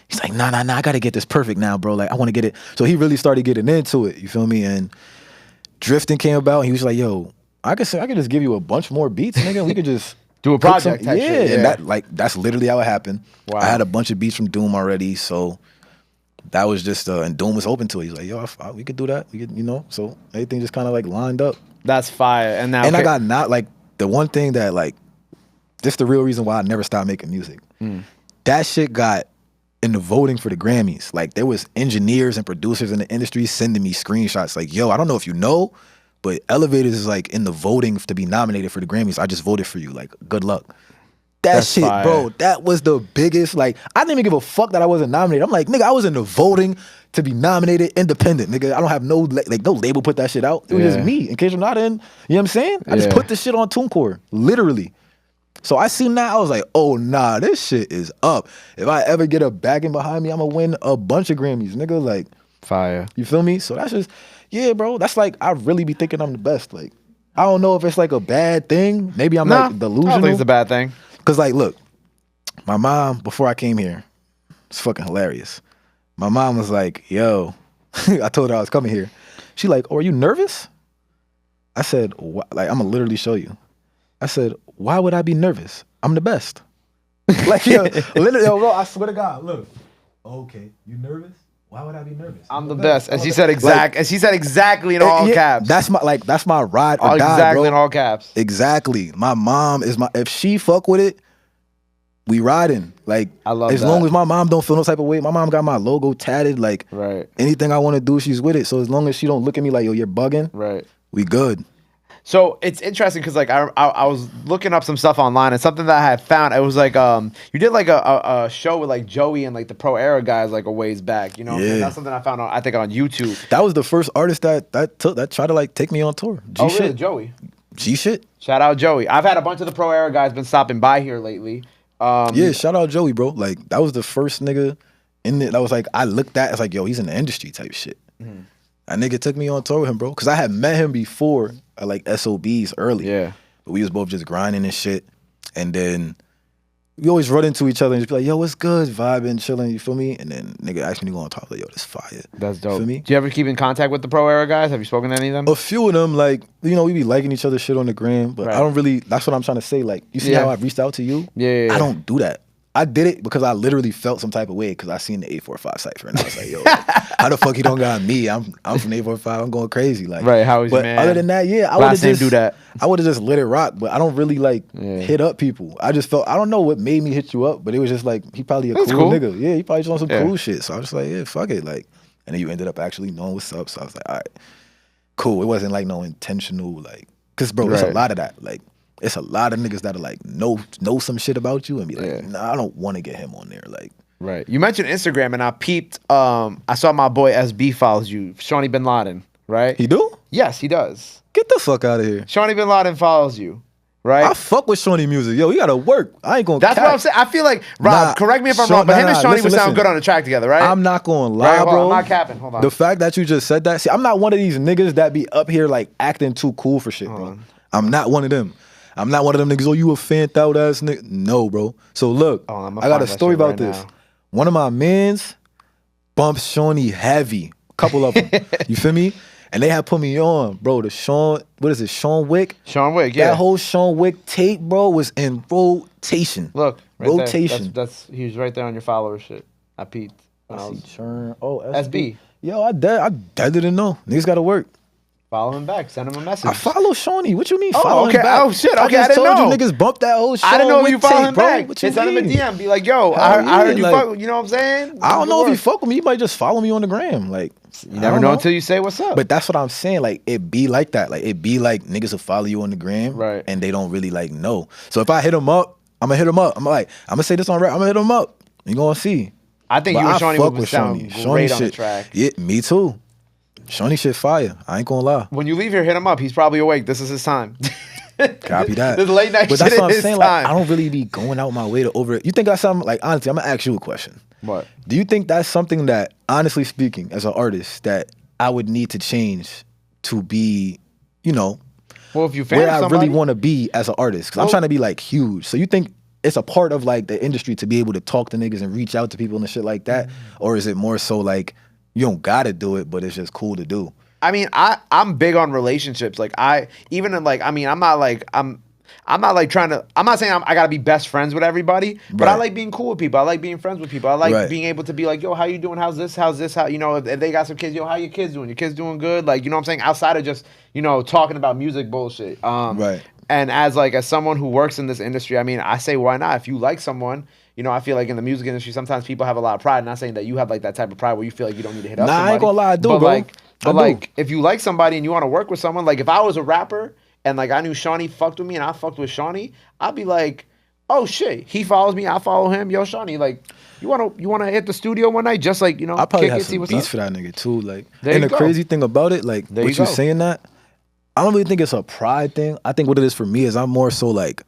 he's like, nah, I gotta get this perfect now, bro. Like I want to get it. So he really started getting into it. You feel me? And drifting came about, and he was like, yo, I could just give you a bunch more beats, nigga. We could just do a project. Shit. And that's literally how it happened. Wow. I had a bunch of beats from Doom already, so that was just and Doom was open to it. He's like, yo, we could do that. We could, so everything just kind of like lined up. That's fire. And now, I got not like the one thing that like, this the real reason why I never stopped making music. That shit got in the voting for the Grammys. Like there was engineers and producers in the industry sending me screenshots like, yo, I don't know if you know, but Elevators is like in the voting to be nominated for the Grammys. I just voted for you. Like, good luck. That's shit, fire. Bro, that was the biggest, like, I didn't even give a fuck that I wasn't nominated. I'm like, nigga, I was in the voting to be nominated independent, nigga. I don't have no label put that shit out. It was just me. In case you're not in, you know what I'm saying? I just put this shit on TuneCore, literally. So I seen that, I was like, oh, nah, this shit is up. If I ever get a backing behind me, I'm gonna win a bunch of Grammys, nigga. Like, fire. You feel me? So that's just, yeah, bro. That's like, I really be thinking I'm the best. Like, I don't know if it's like a bad thing. Maybe I'm like delusional. I don't think it's a bad thing. Cause like, look, my mom, before I came here, it's fucking hilarious. My mom was like, yo, I told her I was coming here. She like, oh, are you nervous? I said, like, I'm gonna literally show you. I said, why would I be nervous? I'm the best. Like, yo, literally, yo, bro, I swear to God, look. Okay, you nervous? Why would I be nervous? I'm the best. And she said exactly in all caps. That's my ride or die, exactly bro. In all caps. Exactly. My mom is if she fuck with it, we riding. Like, I love as long as my mom don't feel no type of way, my mom got my logo tatted. Like, anything I want to do, she's with it. So as long as she don't look at me like, yo, you're bugging, we good. So it's interesting because like I was looking up some stuff online, and something that I had found, it was like you did like a show with like Joey and like the Pro Era guys like a ways back, you know? Yeah. And that's something I found on, I think, on YouTube. That was the first artist that tried to like take me on tour. Really? Joey? G shit. Shout out Joey. I've had a bunch of the Pro Era guys been stopping by here lately. Yeah, shout out Joey, bro. Like that was the first nigga in it that was like, I looked at, it's like, yo, he's in the industry type shit. That nigga took me on tour with him, bro. Cause I had met him before at like SOBs early. Yeah. But we was both just grinding and shit. And then we always run into each other and just be like, yo, what's good? Vibing, chilling, you feel me? And then nigga asked me to go on top, like, yo, this fire. That's dope. You feel me? Do you ever keep in contact with the pro era guys? Have you spoken to any of them? A few of them, like, you know, we be liking each other's shit on the gram, but I don't really, that's what I'm trying to say. Like, you see how I reached out to you? Yeah. I don't do that. I did it because I literally felt some type of way because I seen the 845 cypher and I was like, yo, how the fuck you don't got me? I'm from 845. I'm going crazy. Like, right, how is your man? Other than that, yeah, I would have just do that. I would have just let it rock, but I don't really like hit up people. I just felt, I don't know what made me hit you up, but it was just like, he probably a cool nigga. Yeah, he probably just on some cool shit. So I was just like, yeah, fuck it. Like, and then you ended up actually knowing what's up. So I was like, all right, cool. It wasn't like no intentional, like, cause bro, there's a lot of that. Like, it's a lot of niggas that are like know some shit about you and be like, nah, I don't want to get him on there. Like, right. You mentioned Instagram and I peeped. I saw my boy SB follows you, Shawny Binladen, right? He do? Yes, he does. Get the fuck out of here. Shawny Binladen follows you, right? I fuck with Shawny music. Yo, he gotta work. I ain't gonna. That's what I'm saying. I feel like Rob. Correct me if I'm wrong, but him and Shawny would sound good on the track together, right? I'm not gonna lie, bro. I'm not capping. Hold on. The fact that you just said that. See, I'm not one of these niggas that be up here like acting too cool for shit, bro. I'm not one of them. I'm not one of them niggas, oh, you a fanned out ass nigga. No, bro. So look, I got a story about this. Now. One of my mans bumped Shawny heavy. A couple of them. You feel me? And they had put me on, bro. The Sean, what is it? Sean Wick? Sean Wick, yeah. That whole Sean Wick tape, bro, was in rotation. Look, right rotation. That's he was right there on your follower shit. I peeped. I see churn. Oh, SB. Yo, I dead didn't know. Niggas gotta work. Follow him back. Send him a message. I follow Shawny. What you mean follow him back? Oh, shit. Okay, I didn't know. You niggas bumped that whole Sean I didn't know if you follow him bro. back. What you send him a mean? DM. Be like, yo, I heard you fuck. You know what I'm saying? I don't know if he fuck with me. He might just follow me on the gram. Like, you never know until you say what's up. But that's what I'm saying. Like, it be like that. Like, it be like niggas will follow you on the gram, right? And they don't really like know. So if I hit him up, I'm gonna hit him up. I'm gonna say this on rap. I'm gonna hit him up. You gonna see. I think you and Shawny would sound great on the track. Yeah, me too. Shawny shit fire. I ain't gonna lie. When you leave here, hit him up. He's probably awake. This is his time. Copy that. This late night but shit that's what is I'm saying. Like, I don't really be going out my way to over it. You think that's something, like, honestly, I'm gonna ask you a question. What? Do you think that's something that, honestly speaking, as an artist, that I would need to change to be, you know, well, if you fan where I somebody, really want to be as an artist? Because I'm trying to be like huge. So you think it's a part of like the industry to be able to talk to niggas and reach out to people and shit like that? Or is it more so like you don't gotta do it, but it's just cool to do? I mean, I'm big on relationships. Like I'm not like trying to, I'm not saying I gotta be best friends with everybody, but I like being cool with people. I like being friends with people. I like being able to be like, yo, how you doing? How's this? How, you know, if they got some kids, yo, how your kids doing? Your kids doing good? Like, you know what I'm saying? Outside of just, you know, talking about music bullshit. And as someone who works in this industry, I mean, I say, why not? If you like someone, you know, I feel like in the music industry, sometimes people have a lot of pride. Not saying that you have like that type of pride where you feel like you don't need to hit up somebody. I ain't gonna lie, I do, but bro. If you like somebody and you want to work with someone, like if I was a rapper and like I knew Shawny fucked with me and I fucked with Shawny, I'd be like, oh shit, he follows me, I follow him. Yo, Shawny, like, you wanna hit the studio one night, just like, you know, I probably kick have it, see some what's beats up. for that nigga too. Like, and the crazy thing about it, like, what you saying that, I don't really think it's a pride thing. I think what it is for me is I'm more so like,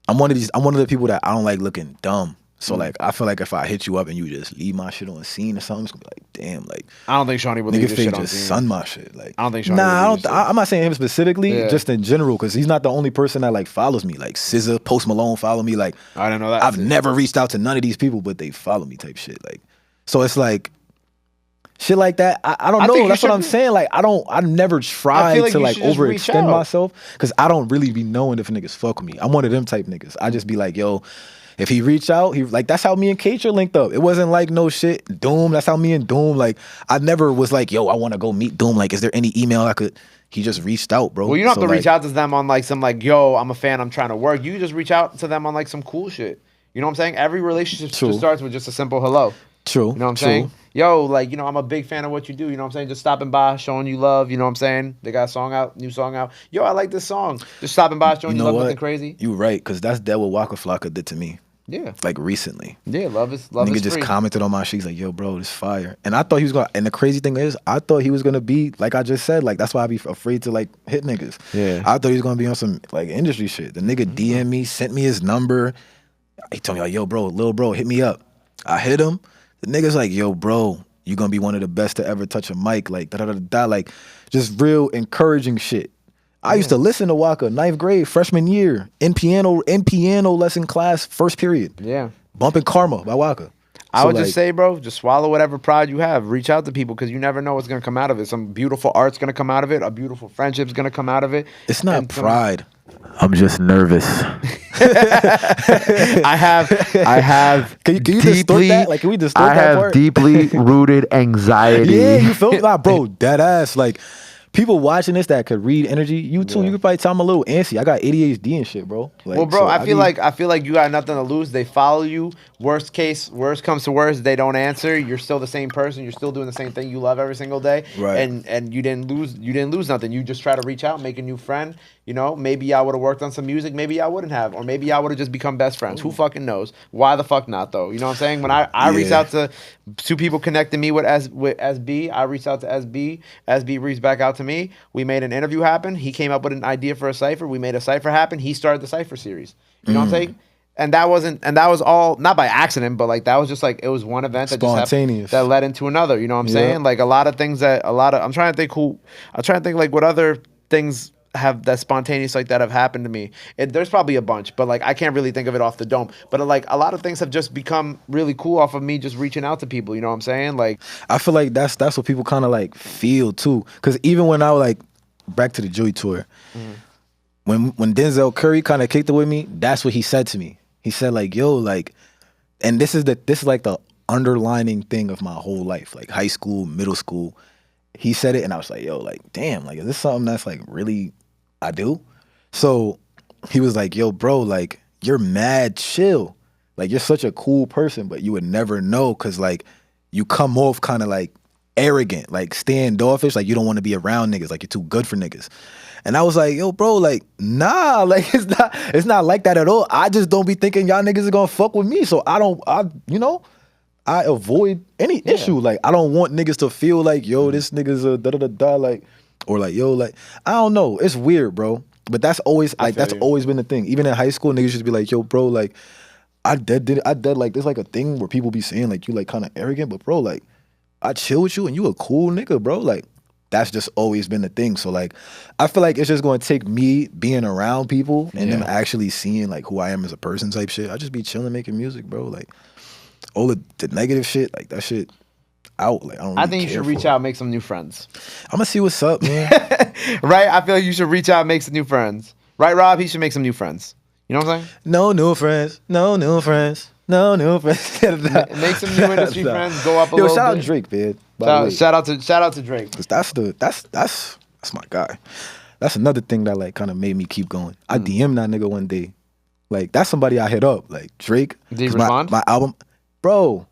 I'm one of the people that I don't like looking dumb. So like, I feel like if I hit you up and you just leave my shit on scene or something, it's gonna be like, damn, like, I don't think Shawny would leave this shit on just scene. sun my shit. Like, I don't think Shawny I'm not saying him specifically, just in general, because he's not the only person that like follows me. Like SZA, Post Malone follow me. Like, I didn't know that. I've never reached out to none of these people, but they follow me type shit. Like, so it's like shit like that. I don't know. That's what I'm saying. Like, I never tried to like overextend myself because I don't really be knowing if niggas fuck with me. I'm one of them type niggas. I just be like, yo, if he reach out, he like, that's how me and Kaytranda linked up. It wasn't like no shit. Doom, that's how me and Doom, like, I never was like, yo, I want to go meet Doom. Like, is there any email I could? He just reached out, bro. Well, you don't have to reach out to them on like some like, yo, I'm a fan, I'm trying to work. You just reach out to them on like some cool shit. You know what I'm saying? Every relationship just starts with just a simple hello. True. You know what I'm saying? Yo, like, you know, I'm a big fan of what you do. You know what I'm saying? Just stopping by, showing you love. You know what I'm saying? They got a song out, new song out. Yo, I like this song. Just stopping by, showing you love, nothing crazy. You right, because that's what Waka Flocka did to me. Yeah. Like recently. Yeah, love is Nigga just free. commented on my shit. He's like, yo, bro, this fire. And I thought he was gonna, and the crazy thing is, I thought he was gonna be, like I just said, like, that's why I be afraid to like hit niggas. Yeah. I thought he was gonna be on some like industry shit. The nigga DM me, sent me his number. He told me like, yo, bro, little bro, hit me up. I hit him. The nigga's like, yo, bro, you gonna be one of the best to ever touch a mic. Like, da-da-da-da, like, just real encouraging shit. I used to listen to Waka, 9th grade, freshman year, in piano lesson class, first period. Yeah. Bumping Karma by Waka. I would just say, bro, just swallow whatever pride you have. Reach out to people because you never know what's going to come out of it. Some beautiful art's going to come out of it. A beautiful friendship's going to come out of it. It's not pride. I'm just nervous. I have. Can you distort that? Like, can we distort that part? deeply rooted anxiety. Yeah, you feel me? Nah, bro, dead ass. Like, people watching this that could read energy, you too, you could probably tell I'm a little antsy. I got ADHD and shit, bro. Like, well, bro, so I feel like you got nothing to lose. They follow you. Worst comes to worst, they don't answer. You're still the same person. You're still doing the same thing you love every single day. Right. And you didn't lose nothing. You just try to reach out, make a new friend. You know, maybe y'all would have worked on some music. Maybe y'all wouldn't have, or maybe y'all would have just become best friends. Who fucking knows? Why the fuck not though? You know what I'm saying? When I reached out to two people connecting me with SB, I reached out to SB. SB reached back out to me. We made an interview happen. He came up with an idea for a cipher. We made a cipher happen. He started the cipher series. You know what I'm saying? And that was all not by accident, but like that was just like it was one event that spontaneous that led into another. You know what I'm saying? Like a lot of things I'm trying to think like what other things have that spontaneous like that have happened to me. There's probably a bunch, but like I can't really think of it off the dome. But like a lot of things have just become really cool off of me just reaching out to people. You know what I'm saying? Like I feel like that's what people kind of like feel too. Because even when I was like back to the Joey tour, when Denzel Curry kind of kicked it with me, that's what he said to me. He said like, yo, like, and this is like the underlining thing of my whole life, like high school, middle school. He said it and I was like, yo, like, damn, like, is this something that's like really I do? So he was like, yo, bro, like, you're mad chill. Like, you're such a cool person, but you would never know because, like, you come off kind of, like, arrogant, like, standoffish, like, you don't want to be around niggas, like, you're too good for niggas. And I was like, yo, bro, like, nah, like, it's not like that at all. I just don't be thinking y'all niggas are gonna fuck with me, so I avoid any issue. Like, I don't want niggas to feel like, yo, this nigga's a da-da-da-da, like, or like, yo, like, I don't know. It's weird, bro. But that's always, like, that's always been the thing. Even in high school, niggas just be like, yo, bro, like, I dead, like, there's like a thing where people be saying, like, you, like, kind of arrogant, but, bro, like, I chill with you and you a cool nigga, bro. Like, that's just always been the thing. So, like, I feel like it's just going to take me being around people and them actually seeing, like, who I am as a person type shit. I just be chilling making music, bro. Like, all the negative shit, like, that shit out. Like, I think you should reach out, make some new friends. I'm gonna see what's up, man. Right? I feel like you should reach out, make some new friends. Right, Rob? He should make some new friends. You know what I'm saying? No new friends. No new friends. No new friends. Make some new industry friends. Go up a little bit. Shout out to Drake, man. Shout out to Drake. Cause that's my guy. That's another thing that like kind of made me keep going. I DM'd that nigga one day. Like, that's somebody I hit up. Like, Drake. Did he respond? My album, bro.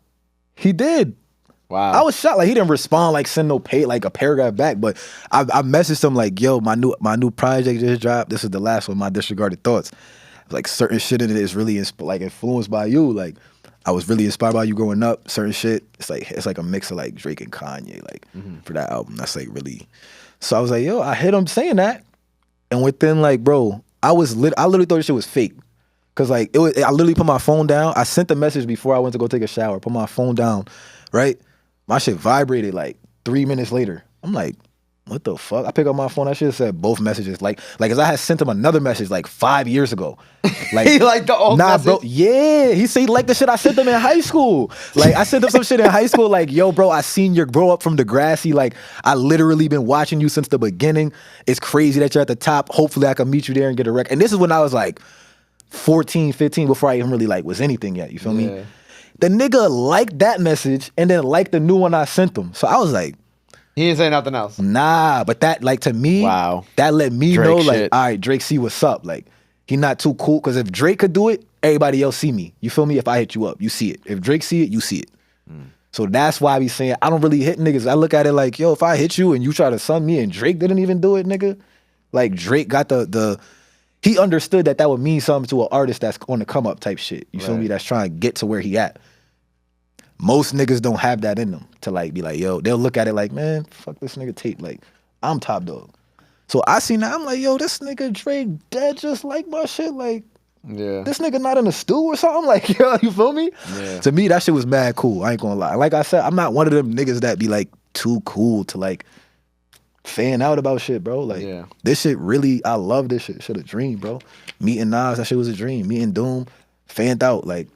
He did. Wow. I was shocked. Like, he didn't respond, like, send no like a paragraph back. But I messaged him like, yo, my new project just dropped. This is the last one, My Disregarded Thoughts. Like, certain shit in it is really influenced by you. Like, I was really inspired by you growing up. Certain shit, it's like a mix of like Drake and Kanye, like for that album. That's like really. So I was like, yo, I hit him saying that, and within like, bro, I literally thought this shit was fake. Cause like I literally put my phone down. I sent the message before I went to go take a shower. Put my phone down, right? My shit vibrated like 3 minutes later. I'm like, what the fuck? I pick up my phone. I should have said both messages. Like, cause I had sent him another message like 5 years ago. Like, he liked the old message? Bro. Yeah, he said he liked the shit I sent him in high school. Like, I sent him some shit in high school. Like, yo, bro, I seen you grow up from Degrassi. Like, I literally been watching you since the beginning. It's crazy that you're at the top. Hopefully, I can meet you there and get a record. And this is when I was like 14, 15, before I even really like was anything yet. You feel me? The nigga liked that message and then liked the new one I sent him. So I was like, he didn't say nothing else. Nah, but that, like, to me, that let me Drake know, like, shit. All right, Drake, see what's up. Like, he not too cool. Because if Drake could do it, everybody else see me. You feel me? If I hit you up, you see it. If Drake see it, you see it. So that's why I be saying, I don't really hit niggas. I look at it like, yo, if I hit you and you try to sun me and Drake didn't even do it, nigga. Like, Drake got he understood that would mean something to an artist that's on the come up type shit. You feel me? That's trying to get to where he at. Most niggas don't have that in them to like be like, yo, they'll look at it like, man, fuck this nigga Tate. Like, I'm top dog. So I seen that, I'm like, yo, this nigga Drake dead just like my shit. Like, this nigga not in a stew or something. Like, yo, you feel me? To me, that shit was mad cool. I ain't gonna lie. Like I said, I'm not one of them niggas that be like too cool to like fan out about shit, bro. Like this shit really, I love this shit. Shit a dream, bro. Meeting Nas, that shit was a dream. Meeting Doom, fanned out. Like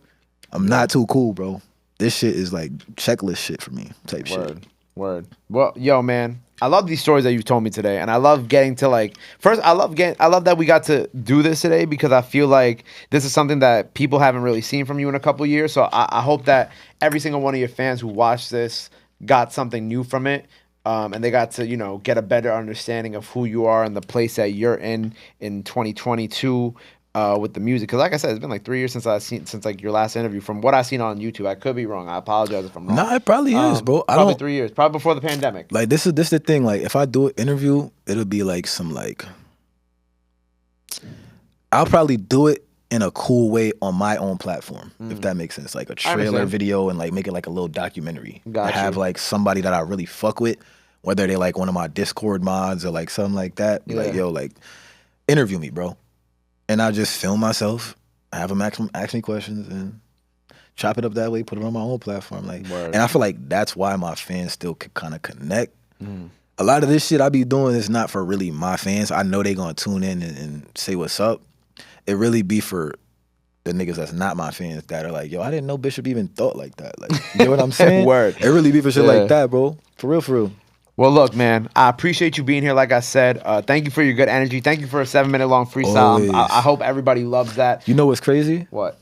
I'm not too cool, bro. This shit is like checklist shit for me, type shit. Word. Well, yo, man, I love these stories that you've told me today, and I love getting to like. First, I love that we got to do this today because I feel like this is something that people haven't really seen from you in a couple of years. So I hope that every single one of your fans who watched this got something new from it, and they got to get a better understanding of who you are and the place that you're in 2022. With the music, because like I said, it's been like 3 years since like your last interview. From what I've seen on YouTube, I could be wrong. I apologize if I'm wrong. Nah, it probably is, bro. Probably 3 years, probably before the pandemic. Like this is the thing. Like if I do an interview, it'll be like I'll probably do it in a cool way on my own platform, if that makes sense. Like a trailer video and like make it like a little documentary. Have like somebody that I really fuck with, whether they like one of my Discord mods or like something like that. Be like, yo, like interview me, bro. And I just film myself, have them ask me questions, and chop it up that way, put it on my own platform. Like, and I feel like that's why my fans still kind of connect. A lot of this shit I be doing is not for really my fans. I know they gonna tune in and say what's up. It really be for the niggas that's not my fans that are like, yo, I didn't know Bishop even thought like that. Like, you know what I'm saying? Word. It really be for shit like that, bro. For real. Well, look, man, I appreciate you being here. Like I said, thank you for your good energy. Thank you for a 7-minute long freestyle. I hope everybody loves that. You know what's crazy? What?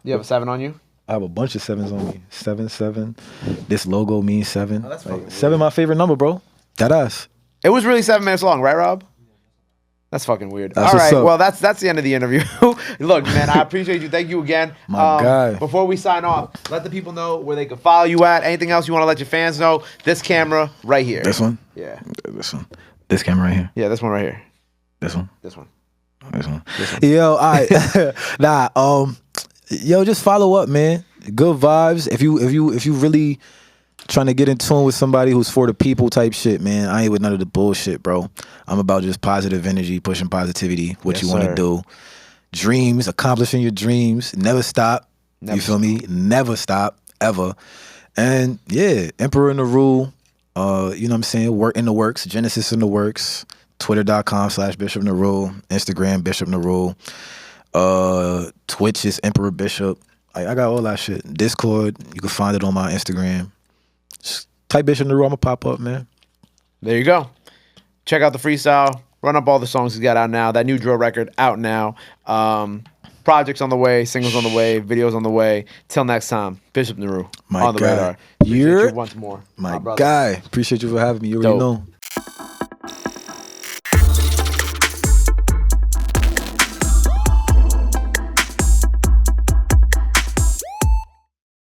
You have a 7 on you? I have a bunch of 7s on me. 7. This logo means 7. Oh, that's like, 7 my favorite number, bro. That ass. It was really 7 minutes long, right, Rob? That's fucking weird. That's all right, up. well, that's the end of the interview. Look, man, I appreciate you. Thank you again. My guy. Before we sign off, let the people know where they can follow you at. Anything else you want to let your fans know? This camera right here. This one? Yeah. This one. This camera right here. Yeah, this one right here. This one? This one. This one. Yo, all right. Yo, just follow up, man. Good vibes. If you really trying to get in tune with somebody who's for the people type shit, man, I ain't with none of the bullshit, bro. I'm about just positive energy, pushing positivity, what you want to do. Dreams, accomplishing your dreams. Never stop. You feel me? Never stop, ever. And yeah, Emperor in the Rule. You know what I'm saying? Work in the works. Genesis in the works. Twitter.com/Bishop Nehru. Instagram, Bishop Nehru. Twitch is Emperor Bishop. I got all that shit. Discord, you can find it on my Instagram. Just type Bishop Nehru, I'ma pop up, man. There you go. Check out the freestyle. Run up all the songs he's got out now. That new drill record out now. Projects on the way, singles on the way, videos on the way. Till next time, Bishop Nehru on the radar. Appreciate you once more. My guy. Appreciate you for having me. You already know.